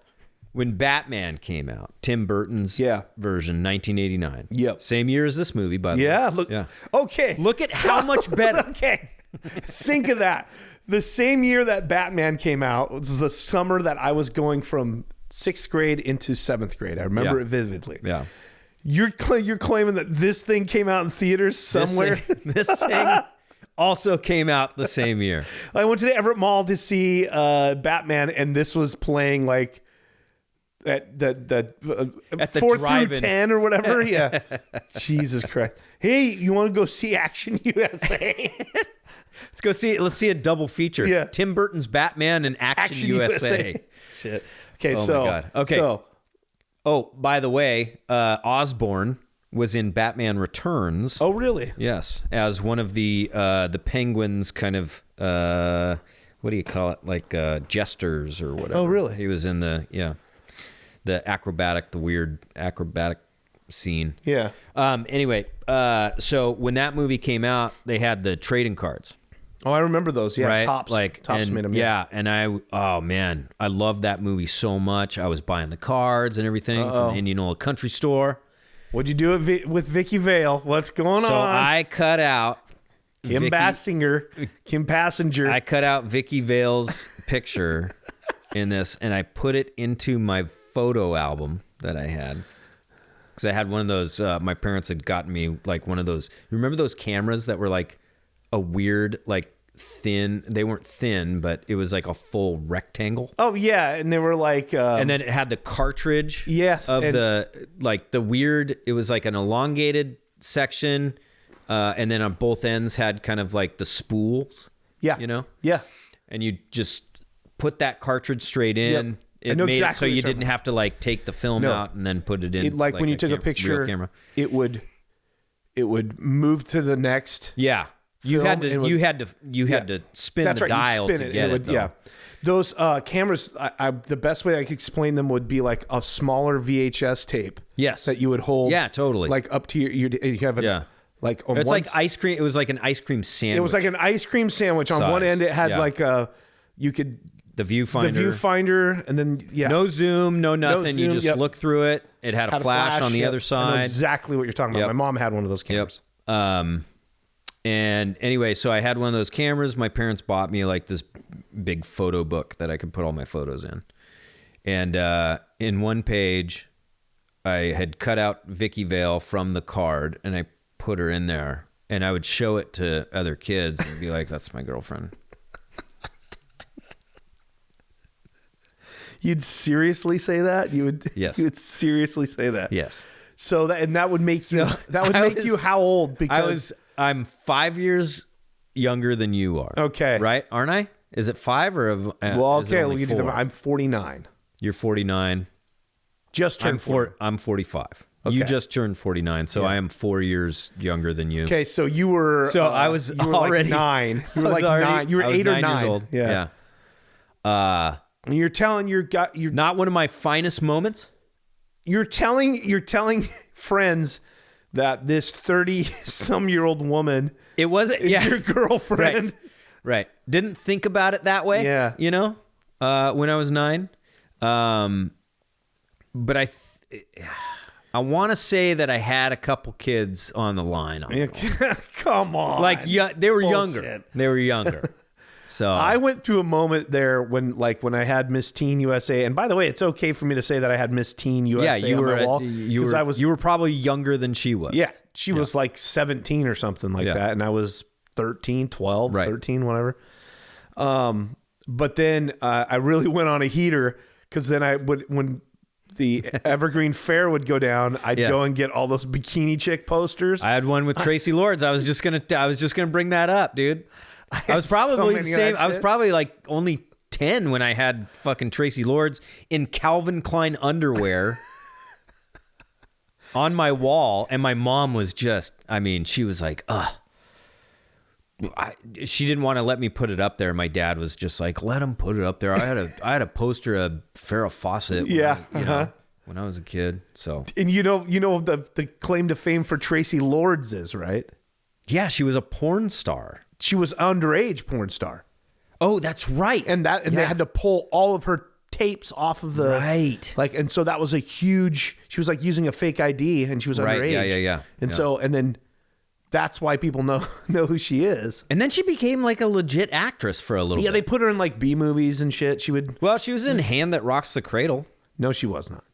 when Batman came out, Tim Burton's version, 1989. Yep. Same year as this movie, by the way. Okay. Look at how much better. Okay. Think of that. The same year that Batman came out was the summer that I was going from 6th grade into 7th grade. I remember it vividly. Yeah. You're claiming that this thing came out in theaters somewhere? This thing also came out the same year. I went to the Everett Mall to see Batman, and this was playing like at the 4 through 10 or whatever. Yeah. Jesus Christ. Hey, you want to go see Action USA? Let's see a double feature. Yeah. Tim Burton's Batman and Action USA. Shit. Okay, my God. Okay. Oh, by the way, Osborn was in Batman Returns. Oh, really? Yes, as one of the Penguin's kind of what do you call it? Like jesters or whatever. Oh, really? He was in the weird acrobatic scene. Yeah. Anyway, so when that movie came out, they had the trading cards. Oh, I remember those. Yeah, right? Tops made them. Yeah, and I loved that movie so much. I was buying the cards and everything from the Indianola Country Store. What'd you do with Vicky Vale? What's going on? So I cut out Kim Passenger. I cut out Vicky Vale's picture in this, and I put it into my photo album that I had. Because I had one of those, my parents had gotten me like one of those, remember those cameras that were like a weird, like thin, they weren't thin, but it was like a full rectangle. Oh yeah, and they were like... and then it had the cartridge of the weird, it was like an elongated section, and then on both ends had kind of like the spools. Yeah. You know? Yeah. and you just put that cartridge straight in. Yep. It I know made exactly it so what you you're didn't talking have to like take the film out and then put it in. Like when you took a picture, real camera. it would move to the next. Yeah. You film had to and you had to spin That's the right. dial You'd to spin it. get It would, it. yeah. Those cameras, the best way I could explain them would be like a smaller VHS tape. Yes. That you would hold. Yeah, totally. Like up to you have a, like on it's one like ice cream. It was like an ice cream sandwich. It was like an ice cream sandwich. On one end, it had like you could the viewfinder, and then no zoom, no nothing. You just look through it. It had a flash on the other side. I know exactly what you're talking about. My mom had one of those cameras. And anyway, so I had one of those cameras. My parents bought me like this big photo book that I could put all my photos in. And in one page, I had cut out Vicky Vale from the card, and I put her in there. And I would show it to other kids and be like, "That's my girlfriend." You'd seriously say that? You would? Yes. You would seriously say that? Yes. So that would make you you how old? Because I'm 5 years younger than you are. Okay. Right? Aren't I? Is it 5 or well, is it okay, only 4? I'm 49. You're 49. Just turned 40. I'm 45. Okay. You just turned 49, so I am 4 years younger than you. Okay, so you were I was you were already like 9. You were like 9. You were 8 or 9 years old. Yeah. And you're telling you're not one of my finest moments. You're telling friends that this 30-some-year-old woman is your girlfriend. Right. Didn't think about it that way. Yeah. You know, when I was 9. But I want to say that I had a couple kids on the line. Come on. Like, they were Bullshit. younger. They were younger. So I went through a moment there when I had Miss Teen USA, and by the way, it's okay for me to say that I had Miss Teen USA on my wall. You were probably younger than she was. Yeah, she was like 17 or something like that, and I was 13, 12, 13, whatever. But then I really went on a heater because then when the Evergreen Fair would go down, I'd go and get all those bikini chick posters. I had one with Tracy Lords. I was just gonna bring that up, dude. I was probably the same. I was probably like only 10 when I had fucking Tracy Lords in Calvin Klein underwear on my wall, and my mom was just, she was like, she didn't want to let me put it up there. My dad was just like, let him put it up there. I had a poster of Farrah Fawcett when I was a kid. So, and you know the claim to fame for Tracy Lords is, right? Yeah, she was a porn star. She was underage porn star. Oh, that's right. And they had to pull all of her tapes off of the and so that was a huge. She was like using a fake ID, and she was underage. Yeah. And then that's why people know who she is. And then she became like a legit actress for a little bit. Yeah, they put her in like B movies and shit. She was in Hand That Rocks the Cradle. No, she was not.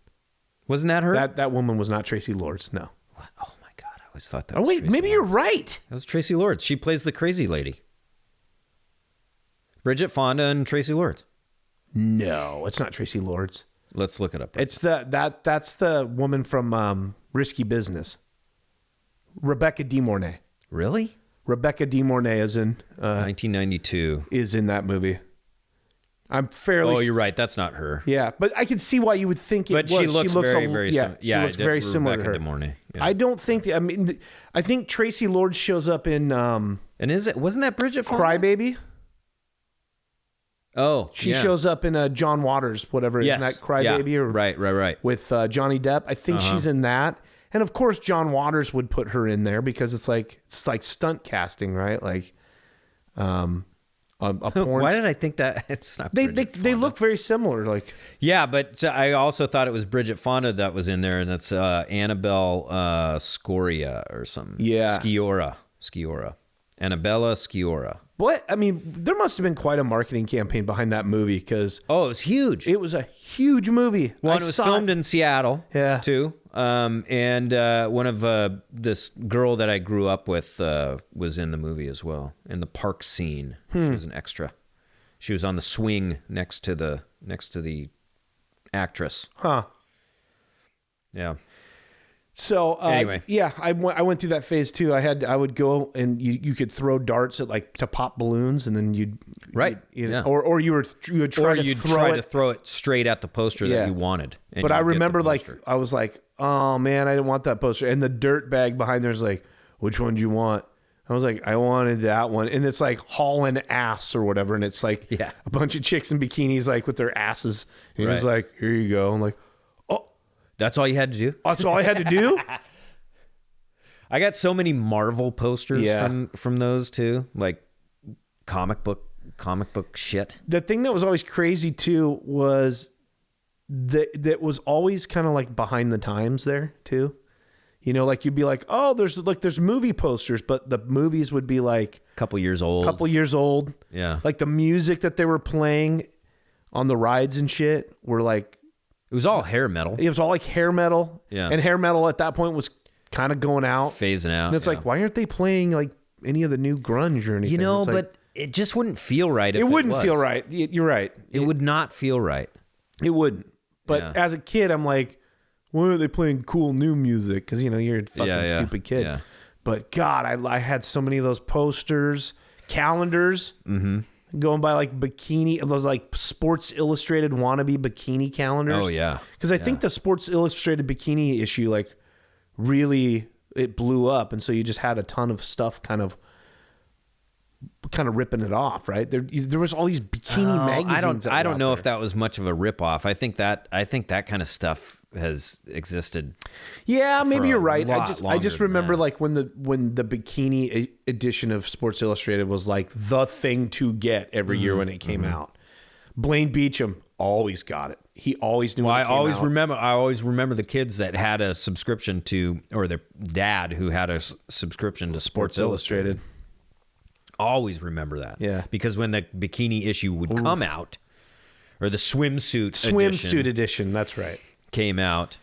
Wasn't that her? That woman was not Tracy Lords. No. What? Oh my God, I always thought that. Oh wait, Tracy maybe Lords. You're right. That was Tracy Lords. She plays the crazy lady. Bridget Fonda and Tracy Lords. No, it's not Tracy Lords. Let's look it up. It's that's the woman from Risky Business. Rebecca De Mornay. Really? Rebecca De Mornay is in 1992. Is in that movie. I'm fairly. Oh, you're right. That's not her. Yeah, but I can see why you would think it was. But she looks very, very similar. She looks very similar to her. Rebecca De Mornay. Yeah. I don't think. I think Tracy Lords shows up in. And wasn't that Bridget Fonda? Crybaby? Oh, she shows up in John Waters, whatever. Yes. Isn't that Crybaby? Yeah. Or right. With Johnny Depp. I think she's in that. And of course, John Waters would put her in there because it's like stunt casting, right? Like, a porn. Why did I think that it's not? They look very similar. Like, yeah, but I also thought it was Bridget Fonda that was in there, and that's Annabelle Scoria or something. Yeah, Sciorra, Annabella Sciorra. What? I mean, there must have been quite a marketing campaign behind that movie because it was huge. It was a huge movie. Well, it was filmed in Seattle. Yeah, too. And one of this girl that I grew up with was in the movie as well, in the park scene. She was an extra. She was on the swing next to the actress. Huh. Yeah. So Anyway. yeah, I went through that phase too. I would go and you could throw darts at like to pop balloons, and then you'd or you would try to throw it straight at the poster that you wanted. But I remember like I was like, oh man, I didn't want that poster, and the dirt bag behind there's like, which one do you want? I was like, I wanted that one, and it's like hauling ass or whatever, and it's like a bunch of chicks in bikinis like with their asses, and he was like, here you go. I'm like, that's all you had to do? That's all I had to do? I got so many Marvel posters from those too, like comic book shit. The thing that was always crazy too was that was always kind of like behind the times there too. You know, like you'd be like, oh, there's movie posters, but the movies would be like a couple years old. Yeah. Like the music that they were playing on the rides and shit were like, it was all hair metal. It was all like hair metal. Yeah. And hair metal at that point was kind of going out. Phasing out. And it's like, why aren't they playing like any of the new grunge or anything? You know, but it just wouldn't feel right if it wouldn't feel right. You're right. It would not feel right. It wouldn't. But as a kid, I'm like, why are they playing cool new music? Because, you know, you're a fucking stupid kid. Yeah. But God, I had so many of those posters, calendars. Mm-hmm. Going by like bikini, those like Sports Illustrated wannabe bikini calendars. Oh yeah, because I think the Sports Illustrated bikini issue like really it blew up, and so you just had a ton of stuff kind of ripping it off, right? There was all these bikini magazines. I don't know if that was much of a rip off. I think that kind of stuff has existed. Yeah, maybe you're right. I just remember like when the bikini edition of Sports Illustrated was like the thing to get every year when it came out. Blaine Beecham always got it. He always knew. Well, I always remember the kids that had a subscription to, or their dad who had a subscription to Sports Illustrated. Always remember that. Yeah, because when the bikini issue would come out, or the swimsuit edition, that's right, came out,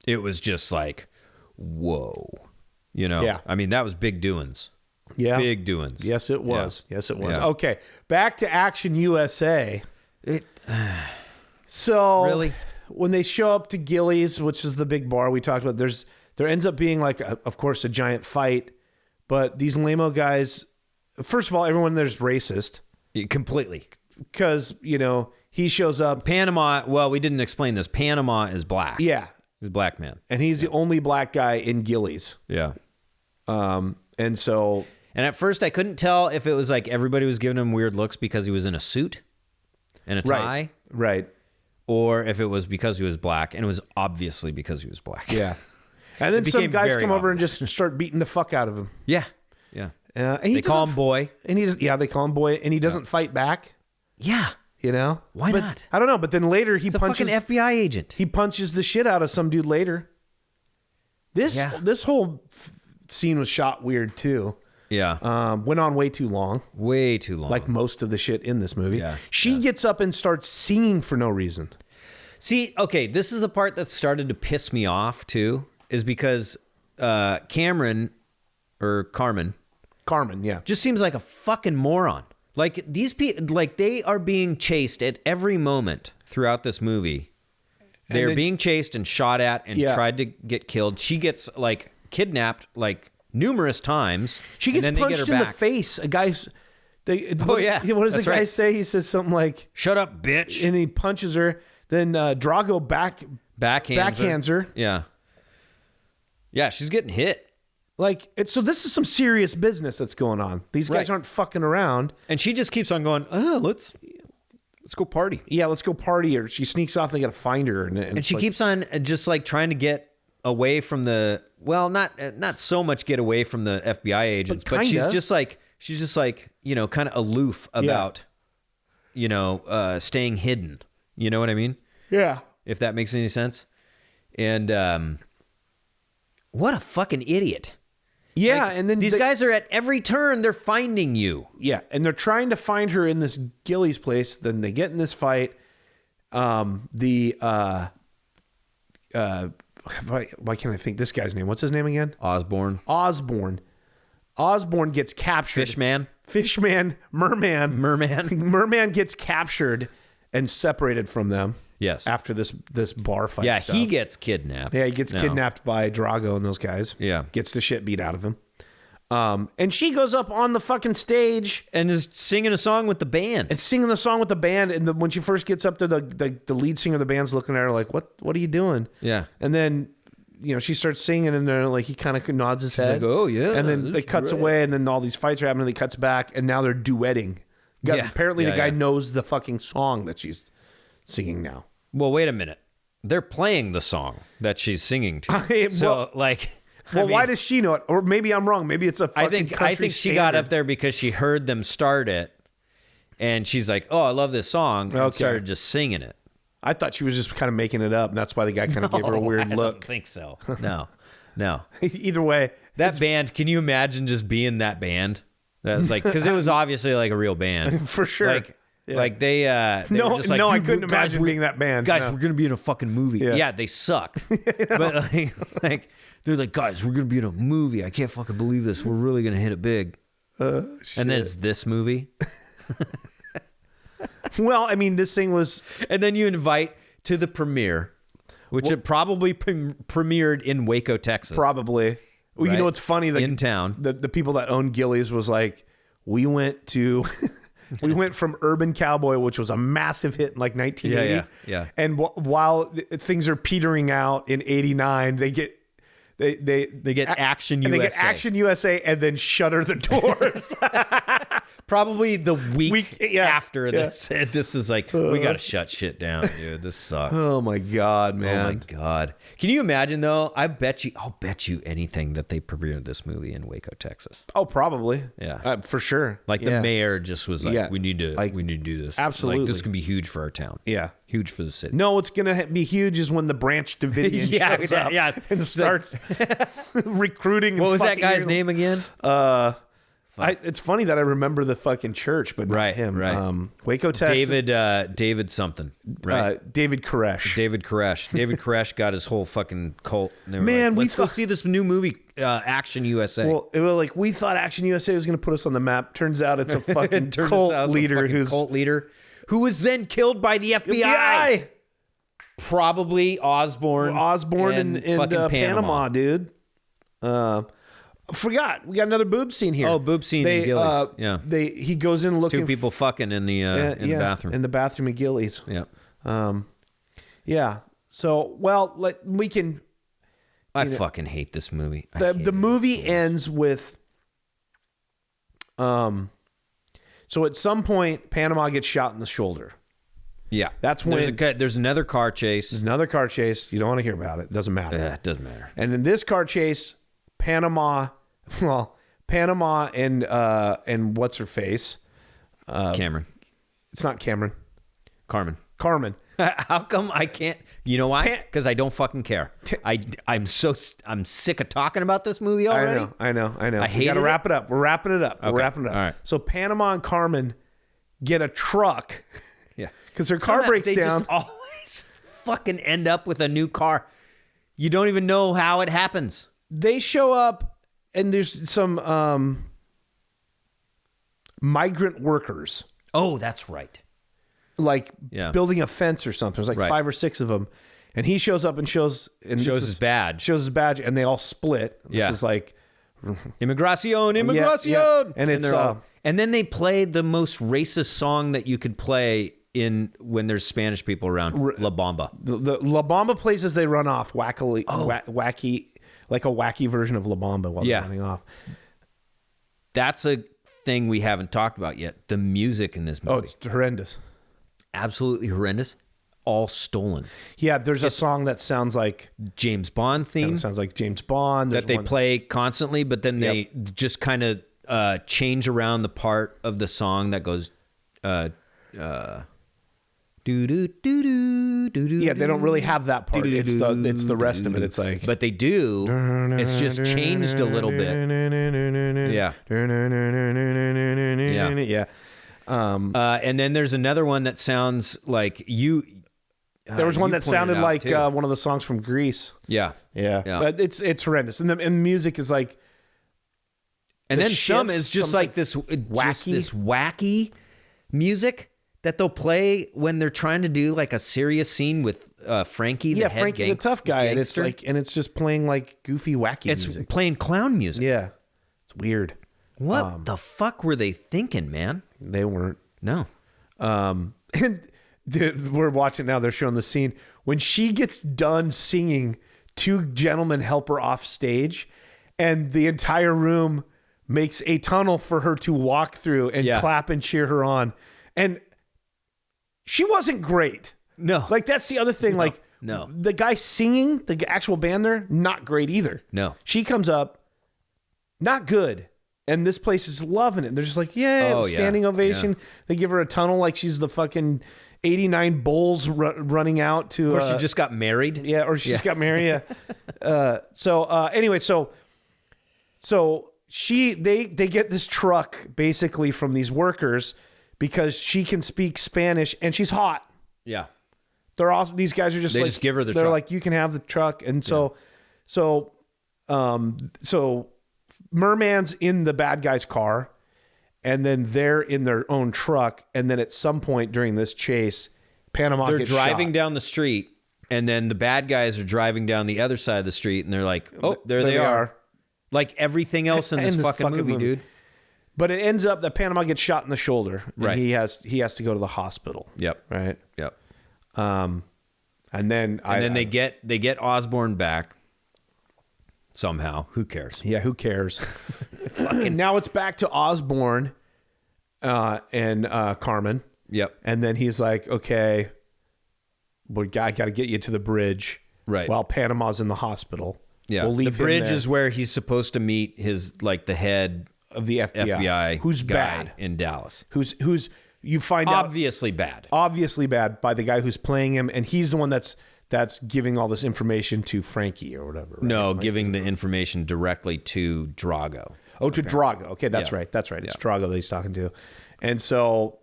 it was just like, whoa, you know. Yeah. I mean, that was big doings. Yeah, big doings. Yes, it was. Yeah. Yes, it was. Yeah. Okay, back to Action USA. So really, when they show up to Gillies, which is the big bar we talked about, there ends up being like, of course, a giant fight. But these lame-o guys, first of all, everyone there's racist. Completely. Because, you know, he shows up. Panama, well, we didn't explain this. Panama is black. Yeah. He's a black man. And he's the only black guy in Gillies. Yeah. And so... And at first I couldn't tell if it was like everybody was giving him weird looks because he was in a suit and a tie. Right. Or if it was because he was black. And it was obviously because he was black. Yeah. And then some guys come over and just start beating the fuck out of him. Yeah. Yeah. And they call him boy. And they call him boy. And he doesn't fight back. Yeah. You know? Why not? I don't know. But then later he punches... a fucking FBI agent. He punches the shit out of some dude later. This whole scene was shot weird too. Yeah. Went on way too long. Way too long. Like most of the shit in this movie. Yeah. She gets up and starts singing for no reason. See, okay, this is the part that started to piss me off too, is because Carmen, yeah, just seems like a fucking moron. Like these people, like they are being chased at every moment throughout this movie. They're being chased and shot at and tried to get killed. She gets like kidnapped like numerous times. She gets punched in the face. A guy's... What does the guy say? He says something like, "Shut up, bitch," and he punches her. Then Drago backhands her. Yeah. Yeah, she's getting hit. Like, so this is some serious business that's going on. These guys aren't fucking around. And she just keeps on going, let's go party. Yeah, let's go party. Or she sneaks off and they got to find her. And she keeps on just like trying to get away from the, well, not so much get away from the FBI agents, but she's just like, you know, kind of aloof about, you know, staying hidden. You know what I mean? Yeah. If that makes any sense. And what a fucking idiot. Yeah, like, and then these guys are at every turn, they're finding you. Yeah, and they're trying to find her in this Gillies place. Then they get in this fight. Why can't I think this guy's name? What's his name again? Osborne. Osborne gets captured. Merman gets captured and separated from them. Yes. After this bar fight. Yeah, stuff. he gets kidnapped. Yeah, he gets kidnapped by Drago and those guys. Yeah. Gets the shit beat out of him. And she goes up on the fucking stage and is singing a song with the band. And singing the song with the band. And when she first gets up to the lead singer of the band's looking at her like, what are you doing? Yeah. And then, she starts singing and then like he kind of nods his head. Like, oh yeah. And then it cuts away and then all these fights are happening and he cuts back and now they're duetting. Apparently the guy knows the fucking song that she's singing now. Well, wait a minute. They're playing the song that she's singing to. Why does she know it? Or maybe I'm wrong. Maybe it's a fucking country I think she got up there because she heard them start it, and she's like, "Oh, I love this song," and started just singing it. I thought she was just kind of making it up, and that's why the guy kind of gave her a weird look. I don't think so. No. Either way, that band. Can you imagine just being that band? That's like because it was obviously like a real band for sure. Like they were just like, I couldn't imagine being that band. Guys, we're gonna be in a fucking movie. Yeah, they sucked. But like they're like, guys, we're gonna be in a movie. I can't fucking believe this. We're really gonna hit it big. And then it's this movie. Well, I mean, this thing was, and then you invite to the premiere, which it probably premiered in Waco, Texas. Probably. Well, you know what's funny? In town, the people that owned Gillies was like, we went from Urban Cowboy, which was a massive hit in like 1980. Yeah. And while things are petering out in 89, they get Action USA. And they get Action USA and then shutter the doors. Probably the week after they said this is like, we got to shut shit down, dude. This sucks. Oh my God, man. Oh my God. Can you imagine though? I'll bet you anything that they premiered this movie in Waco, Texas. Oh, probably. Yeah. For sure. Like the mayor just was like, we need to do this. Absolutely. Like, this can be huge for our town. Yeah. Huge for the city. No, what's going to be huge is when the Branch Davidian shows up and starts recruiting. What was that guy's name again? It's funny that I remember the fucking church, but not him. Right. Waco, Texas. David something. Right. David Koresh. David Koresh got his whole fucking cult. Man, like, let's go see this new movie, Action USA. Well, it was like we thought Action USA was going to put us on the map. Turns out it's a fucking cult leader who was then killed by the FBI. Probably Osborne in Panama, dude. Forgot we got another boob scene here. Oh, boob scene in Gillies. He goes in looking two people fucking in the bathroom. In the bathroom at Gillies. Yeah. Yeah. So we can. I fucking hate this movie. The movie ends with. So at some point, Panama gets shot in the shoulder. Yeah. That's when there's another car chase. You don't want to hear about it. It doesn't matter. Yeah, it doesn't matter. And in this car chase, Panama and what's her face? Cameron. It's not Cameron. Carmen. How come I can't? You know why? Because I don't fucking care. I'm sick of talking about this movie already. I know. We got to wrap it up. We're wrapping it up. Okay. We're wrapping it up. All right. So Panama and Carmen get a truck. Yeah. Because their car breaks down. They just always fucking end up with a new car. You don't even know how it happens. They show up and there's some migrant workers. Oh, that's right. Like building a fence or something. There's like 5 or 6 of them. And he shows up and shows his badge. Shows his badge and they all split. This is like Immigracion. Yeah. And it's and then they play the most racist song that you could play when there's Spanish people around. La Bamba. The La Bamba plays as they run off wacky, like a wacky version of La Bamba while they're running off. That's a thing we haven't talked about yet. The music in this movie. Oh, it's horrendous. Absolutely horrendous. All stolen. Yeah, there's a song that sounds like James Bond theme. It sounds like James Bond. That they play constantly, but then they just kind of change around the part of the song that goes do do do do do. Yeah, they don't really have that part. It's the rest of it. It's like, but they do. It's just changed a little bit. Yeah. Yeah. And then there's another one that sounds like you. There was one that sounded like one of the songs from Grease. Yeah. But it's horrendous, and the music is like. And then some is just like this wacky music that they'll play when they're trying to do like a serious scene with Frankie, the head Frankie the tough guy, and it's just playing like goofy, wacky music. It's playing clown music. Yeah, it's weird. What the fuck were they thinking, man? They weren't. No. And we're watching now. They're showing the scene when she gets done singing. 2 gentlemen help her off stage, and the entire room makes a tunnel for her to walk through and clap and cheer her on. And she wasn't great. No. Like, that's the other thing. No. The guy singing, the actual band there, not great either. No. She comes up, not good. And this place is loving it. They're just like, standing ovation. Yeah. They give her a tunnel like she's the fucking 89 bulls running out to... Or she just got married. Yeah, or she just got married, yeah. Anyway, so they get this truck basically from these workers because she can speak Spanish and she's hot. Yeah. They're awesome. These guys are they just give her the truck. They're like, you can have the truck. And so Merman's in the bad guy's car, and then they're in their own truck. And then at some point during this chase, Panama they're gets driving shot. Down the street, and then the bad guys are driving down the other side of the street, and they're like, oh, there they are. Like everything else in this fucking movie, dude. But it ends up that Panama gets shot in the shoulder, and right. he has to go to the hospital. Yep. Right. Yep. And then they get Osborne back somehow. Who cares? Yeah, who cares? Fucking now it's back to Osborne and Carmen. Yep. And then he's like, okay, I got to get you to the bridge. Right. While Panama's in the hospital. Yeah. We'll leave the bridge is where he's supposed to meet the head of the FBI who's guy bad in Dallas. Who's you find obviously bad by the guy who's playing him, and he's the one that's giving all this information to Frankie or whatever. Right? No, giving the information directly to Drago. Oh, to Drago. Okay, that's right. That's right. It's Drago that he's talking to. And so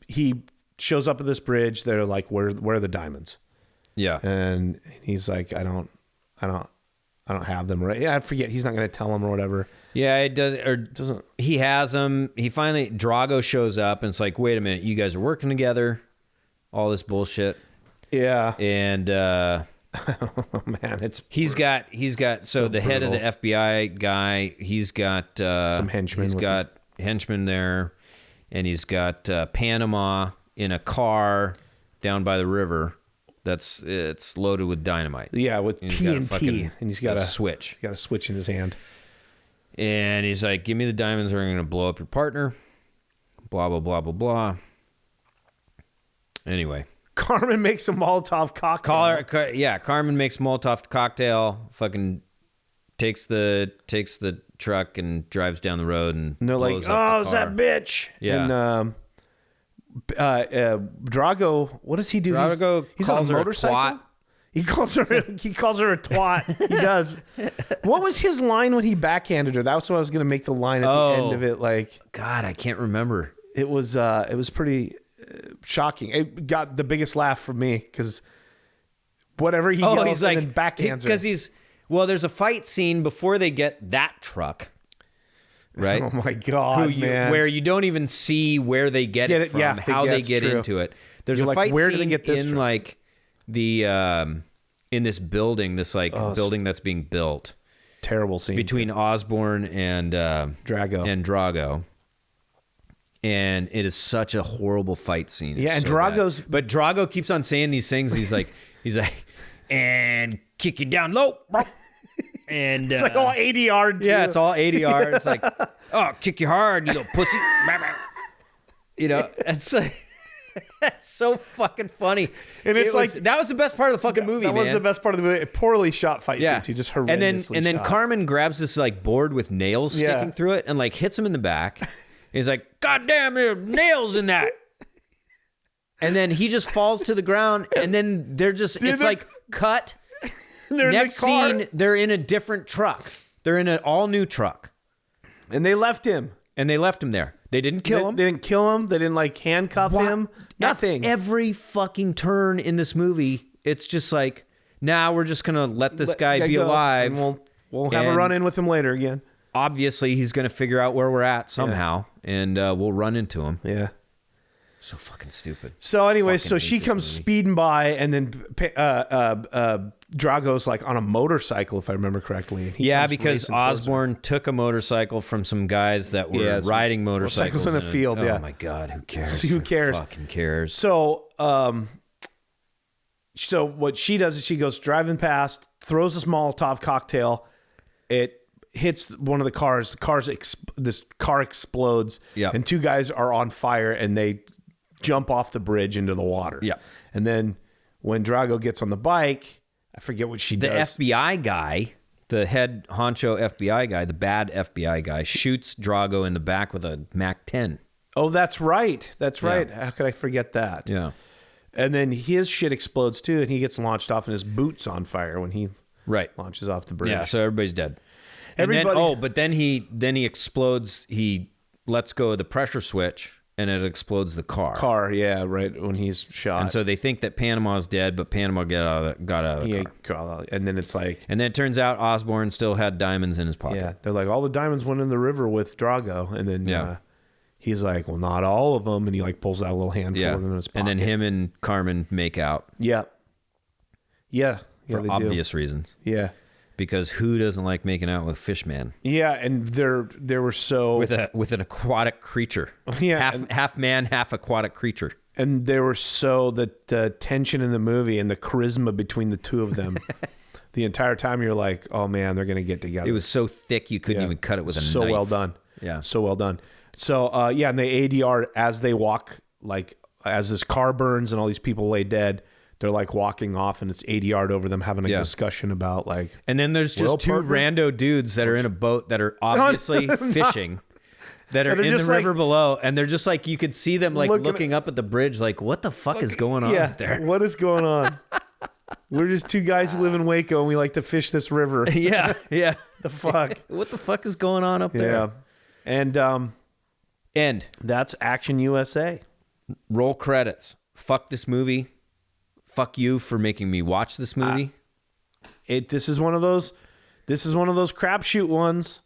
he shows up at this bridge. They're like, where are the diamonds? Yeah. And he's like, I don't have them. Right. Yeah, I forget. He's not going to tell them or whatever. Yeah, it does. Or doesn't he has them? Drago shows up and it's like, wait a minute, you guys are working together. All this bullshit. Yeah. And oh man, he's got so the head of the FBI guy, he's got some henchmen. He's got henchmen there, and he's got Panama in a car down by the river. It's loaded with dynamite. Yeah, with TNT, and he's got a switch. He's got a switch in his hand. And he's like, "Give me the diamonds, or I'm going to blow up your partner." Blah blah blah blah blah. Anyway. Carmen makes a Molotov cocktail. Carmen makes Molotov cocktail. Fucking takes the truck and drives down the road and they're like, "Oh, it's that bitch." Yeah. And Drago, what does he do? Drago he's on a motorcycle. Twat. He calls her a twat. He does. What was his line when he backhanded her? That was what I was going to make the line at the end of it. Like, God, I can't remember. It was pretty shocking. It got the biggest laugh from me because whatever he yells he's like, and then backhands her. Because there's a fight scene before they get that truck. Right? Oh my God, man. Where you don't even see where they get it from, how they get into it. There's a fight where scene do they get this in from? like the in this building, building that's being built. Terrible scene between Osborne and Drago. And it is such a horrible fight scene. Yeah, and so Drago's bad. But Drago keeps on saying these things. He's like, and kick you down low. And it's like all ADR. Yeah, it's all ADR. It's like, oh, kick you hard, you little pussy. You know, it's like, that's so fucking funny. And it's that was the best part of the fucking movie. That was the best part of the movie. Poorly shot fight scenes. He just horrendously and then shot. Carmen grabs this like board with nails sticking through it and like hits him in the back. He's like, God damn, there are nails in that. And then he just falls to the ground, and then it's like cut. Next scene, they're in a different truck. They're in an all-new truck. And they left him. And they left him there. They didn't kill him. They didn't kill him. They didn't like handcuff him. Nothing. At every fucking turn in this movie, it's just like, nah, we're just going to let this guy be alive. And we'll have a run-in with him later again. Obviously, he's going to figure out where we're at somehow, and we'll run into him. Yeah. So fucking stupid. So anyway, Fucking so hate she this comes movie. speeding by, and then Drago's like on a motorcycle, if I remember correctly. And he Yeah, comes because racing towards her. Osborne took a motorcycle from some guys that were Yeah, some riding motorcycles in a field. Oh Yeah. my god, who cares? Who cares? Fucking cares. So, so what she does is she goes driving past, throws this Molotov cocktail. It hits one of the cars. This car explodes. Yeah. And 2 guys are on fire, and they jump off the bridge into the water. Yeah. And then when Drago gets on the bike, I forget what she The does. FBI guy, the head honcho FBI guy, the bad FBI guy, shoots Drago in the back with a MAC-10. Oh, that's right. That's right. How could I forget that? Yeah. And then his shit explodes too, and he gets launched off, and his boot's on fire when he launches off the bridge. Yeah, so everybody's dead. Everybody. But then he explodes. He lets go of the pressure switch, and it explodes the car. Yeah, right when he's shot. And so they think that Panama's dead, but Panama got out of the car. And then it's like, And then it turns out Osborne still had diamonds in his pocket. yeah, they're like, all the diamonds went in the river with Drago, and then he's like, well, not all of them, and he like pulls out a little handful of them in his pocket. And then him and Carmen make out. Yeah. For they obvious reasons. do. Yeah. Because who doesn't like making out with Fishman? Yeah, and they were so With an aquatic creature. Yeah, half man, half aquatic creature. and they were so the tension in the movie and the charisma between the two of them. The entire time you're like, oh man, they're gonna get together. It was so thick you couldn't even cut it with a knife. So well done. Yeah. So well done. So and they ADR as they walk, like as this car burns and all these people lay dead, they're like walking off, and it's ADR'd over them having a discussion about like. And then there's just Well, 2 partner? rando dudes that are in a boat that are obviously fishing. That are in the just like- river below, and they're just like, you could see them like Looking- looking up at the bridge, like, what the fuck is going on up there? What is going on? We're just 2 guys who live in Waco, and we like to fish this river. Yeah. The fuck. What the fuck is going on up there? Yeah. And End. that's Action USA. Roll credits. Fuck this movie. Fuck you for making me watch this movie. This is one of those crapshoot ones.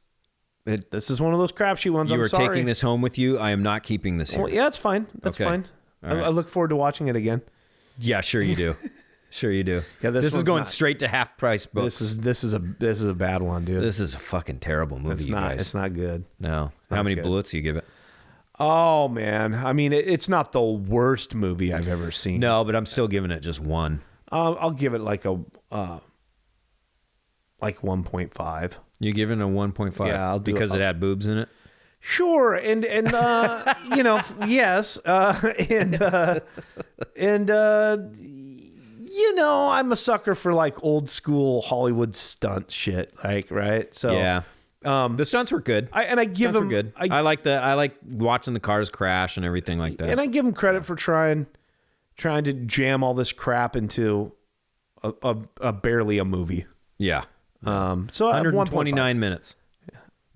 This is one of those crapshoot ones. You I'm are sorry. taking this home with you. I am not keeping this here. Well, yeah, that's fine. That's Okay. fine. All right. I look forward to watching it again. Yeah, sure you do. Sure you do. Yeah, this this is one's going not- straight to half price books. This is a bad one, dude. This is a fucking terrible movie. It's you not. guys. It's not good. No. How not many good. bullets do you give it? Oh man, I mean, it's not the worst movie I've ever seen. No, but I'm still giving it just 1. I'll give it like a 1.5. You giving it a 1.5? Yeah, I'll do because it. it had boobs in it. Sure, and yes, I'm a sucker for like old school Hollywood stunt shit, like right. So Yeah. The stunts were good. I give Stunts them were good. I like watching the cars crash and everything like that. and I give them credit for trying to jam all this crap into a barely a movie. Yeah. So 129 minutes.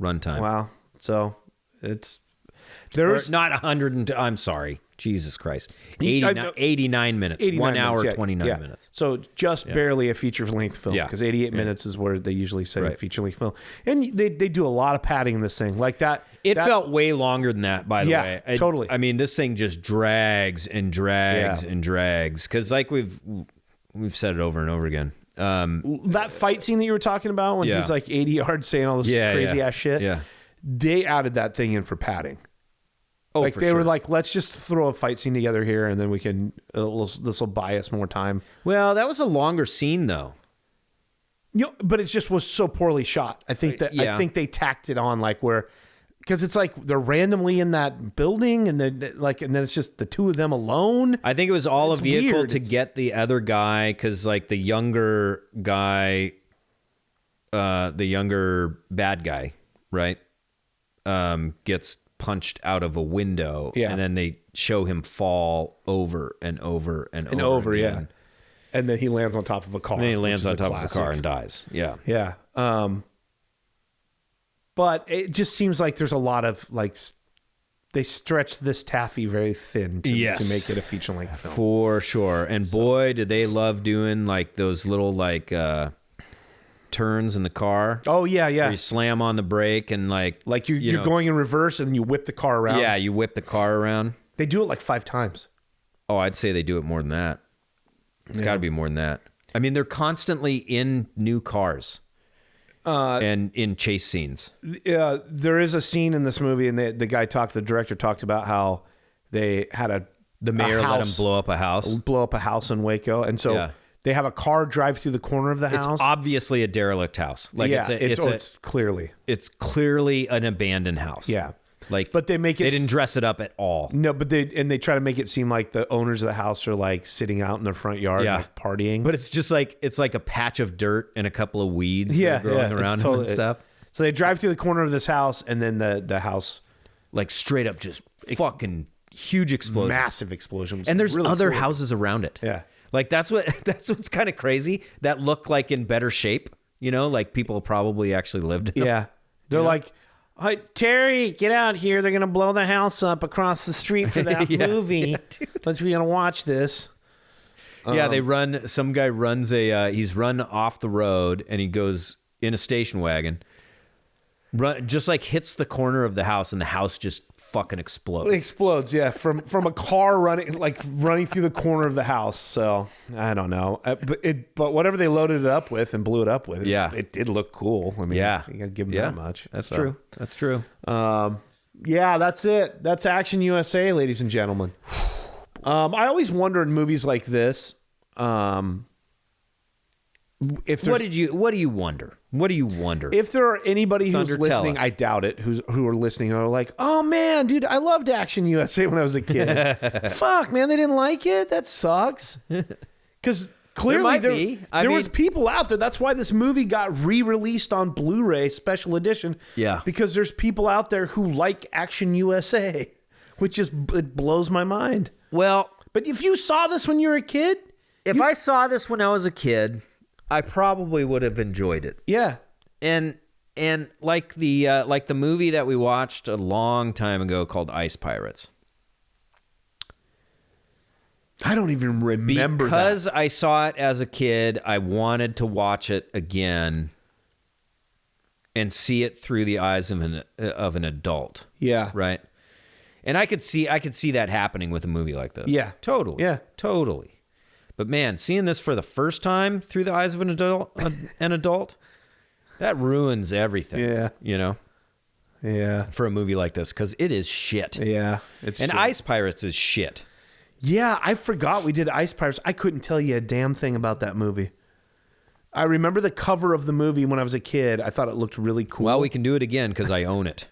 Runtime. Wow. So it's Or there's not 100 and I'm sorry. Jesus Christ. I know- 89 minutes. 89 1 hour, minutes, yeah, 29 yeah. minutes. So just barely a feature-length film, Yeah. because 88 minutes is where they usually say Right. feature-length film. And they do a lot of padding in this thing. Like that. It that- felt way longer than that, by the Yeah, way. totally. I mean, this thing just drags and drags Yeah. and drags. Because like we've said it over and over again. that fight scene that you were talking about when Yeah. he's like 80 yards saying all this crazy ass shit. Yeah. They added that thing in for padding. Oh, Like for they sure. were like, let's just throw a fight scene together here, and then we can. This will buy us more time. Well, that was a longer scene, though. But it just was so poorly shot. I think that Yeah. I think they tacked it on like where, because it's like they're randomly in that building, and then like, and then it's just the 2 of them alone. I think it was all It's a vehicle weird. to get the other guy, because like the younger guy, the younger bad guy, right, gets punched out of a window, Yeah. and then they show him fall over and over and over, again. yeah. And then he lands on top of a car. And then he lands which on is a top of the car classic. and dies. Yeah. Yeah. But it just seems like there's a lot of like they stretched this taffy very thin to make it a feature length film. For sure. And boy, did they love doing like those little like turns in the car. Oh yeah, Where yeah. you slam on the brake and like Like you're know, going in reverse and then you whip the car around. Yeah, you whip the car around. They do it like 5 times. Oh, I'd say they do it more than that. It's got to be more than that. I mean, they're constantly in new cars and in chase scenes. There is a scene in this movie, and the director talked about how they had the mayor let him blow up a house in Waco, and so they have a car drive through the corner of the house. It's obviously a derelict house. Like it's clearly an abandoned house. Yeah. Like, but they didn't dress it up at all. No, but they try to make it seem like the owners of the house are like sitting out in their front yard, like partying. But it's just like a patch of dirt and a couple of weeds growing around them and stuff. So they drive through the corner of this house, and then the house, like straight up, just fucking huge explosion, massive explosions, and there's really other houses around it. Yeah, like that's what's kind of crazy. That look like in better shape. You know, like people probably actually lived in them. Yeah, they're like. Hey, Terry, get out here. They're going to blow the house up across the street for that movie. Let's be going to watch this. Yeah, some guy runs he's run off the road and he goes in a station wagon, just like hits the corner of the house and the house just fucking explodes. It explodes, yeah, from a car running through the corner of the house. So I don't know, but whatever they loaded it up with and blew it up with, it did look cool. I mean, you gotta give them that much. That's true. That's true. That's it. That's Action USA, ladies and gentlemen. I always wonder in movies like this, what do you wonder? What do you wonder? If there are anybody who's listening, I doubt it, who are listening and are like, oh man, dude, I loved Action USA when I was a kid. Fuck, man, they didn't like it? That sucks. Because clearly there was people out there. That's why this movie got re-released on Blu-ray special edition. Yeah. Because there's people out there who like Action USA, which it blows my mind. Well, but if you saw this when you were a kid, I saw this when I was a kid, I probably would have enjoyed it. Yeah. And like the movie that we watched a long time ago called Ice Pirates. I don't even remember because I saw it as a kid, I wanted to watch it again and see it through the eyes of an adult. Yeah. Right? And I could see that happening with a movie like this. Yeah. Totally. Yeah. Totally. But man, seeing this for the first time through the eyes of an adult, that ruins everything. Yeah. You know? Yeah. For a movie like this, because it is shit. Yeah. And Ice Pirates is shit. Yeah, I forgot we did Ice Pirates. I couldn't tell you a damn thing about that movie. I remember the cover of the movie when I was a kid. I thought it looked really cool. Well, we can do it again because I own it.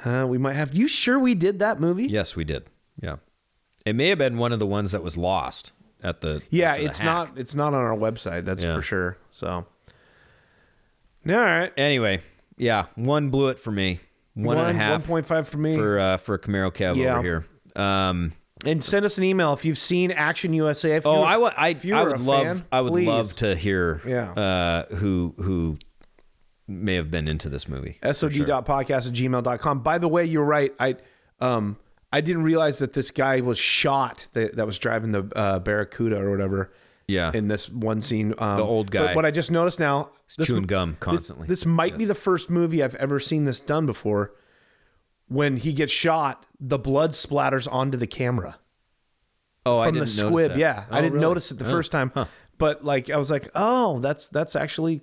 We might have. You sure we did that movie? Yes, we did. Yeah. It may have been one of the ones that was lost at the. Yeah, after the it's hack. not. It's not on our website. That's for sure. So. All right. Anyway, yeah, 1 Blu It for me. 1.5. 1.5 for me for Camaro Kev over here. And send us an email if you've seen Action USA. I would love to hear who may have been into this movie. SOD.podcast@gmail.com. By the way, you're right. I didn't realize that this guy was shot that was driving the Barracuda or whatever. Yeah. In this one scene. The old guy. But what I just noticed now. Chewing gum constantly. This might be the first movie I've ever seen this done before. When he gets shot, the blood splatters onto the camera. Oh, from the squib. That. Yeah. I didn't notice it the first time. Huh. But like I was like, oh, that's actually,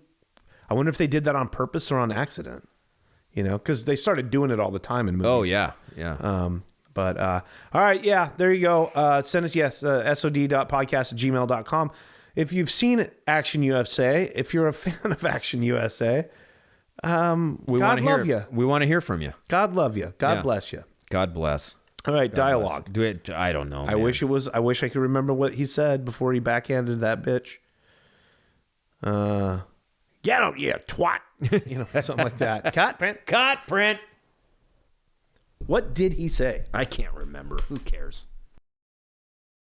I wonder if they did that on purpose or on accident. You know, because they started doing it all the time in movies. Oh, yeah. Yeah. But all right, yeah, there you go. Send us sod.podcast@gmail.com. If you've seen Action USA, if you're a fan of Action USA, God love you. We want to hear from you. God love you. God bless you. God bless. All right, dialogue. Do it. I don't know. I wish I could remember what he said before he backhanded that bitch. Get out, you twat. You know, something like that. Cut, print. What did he say? I can't remember. Who cares?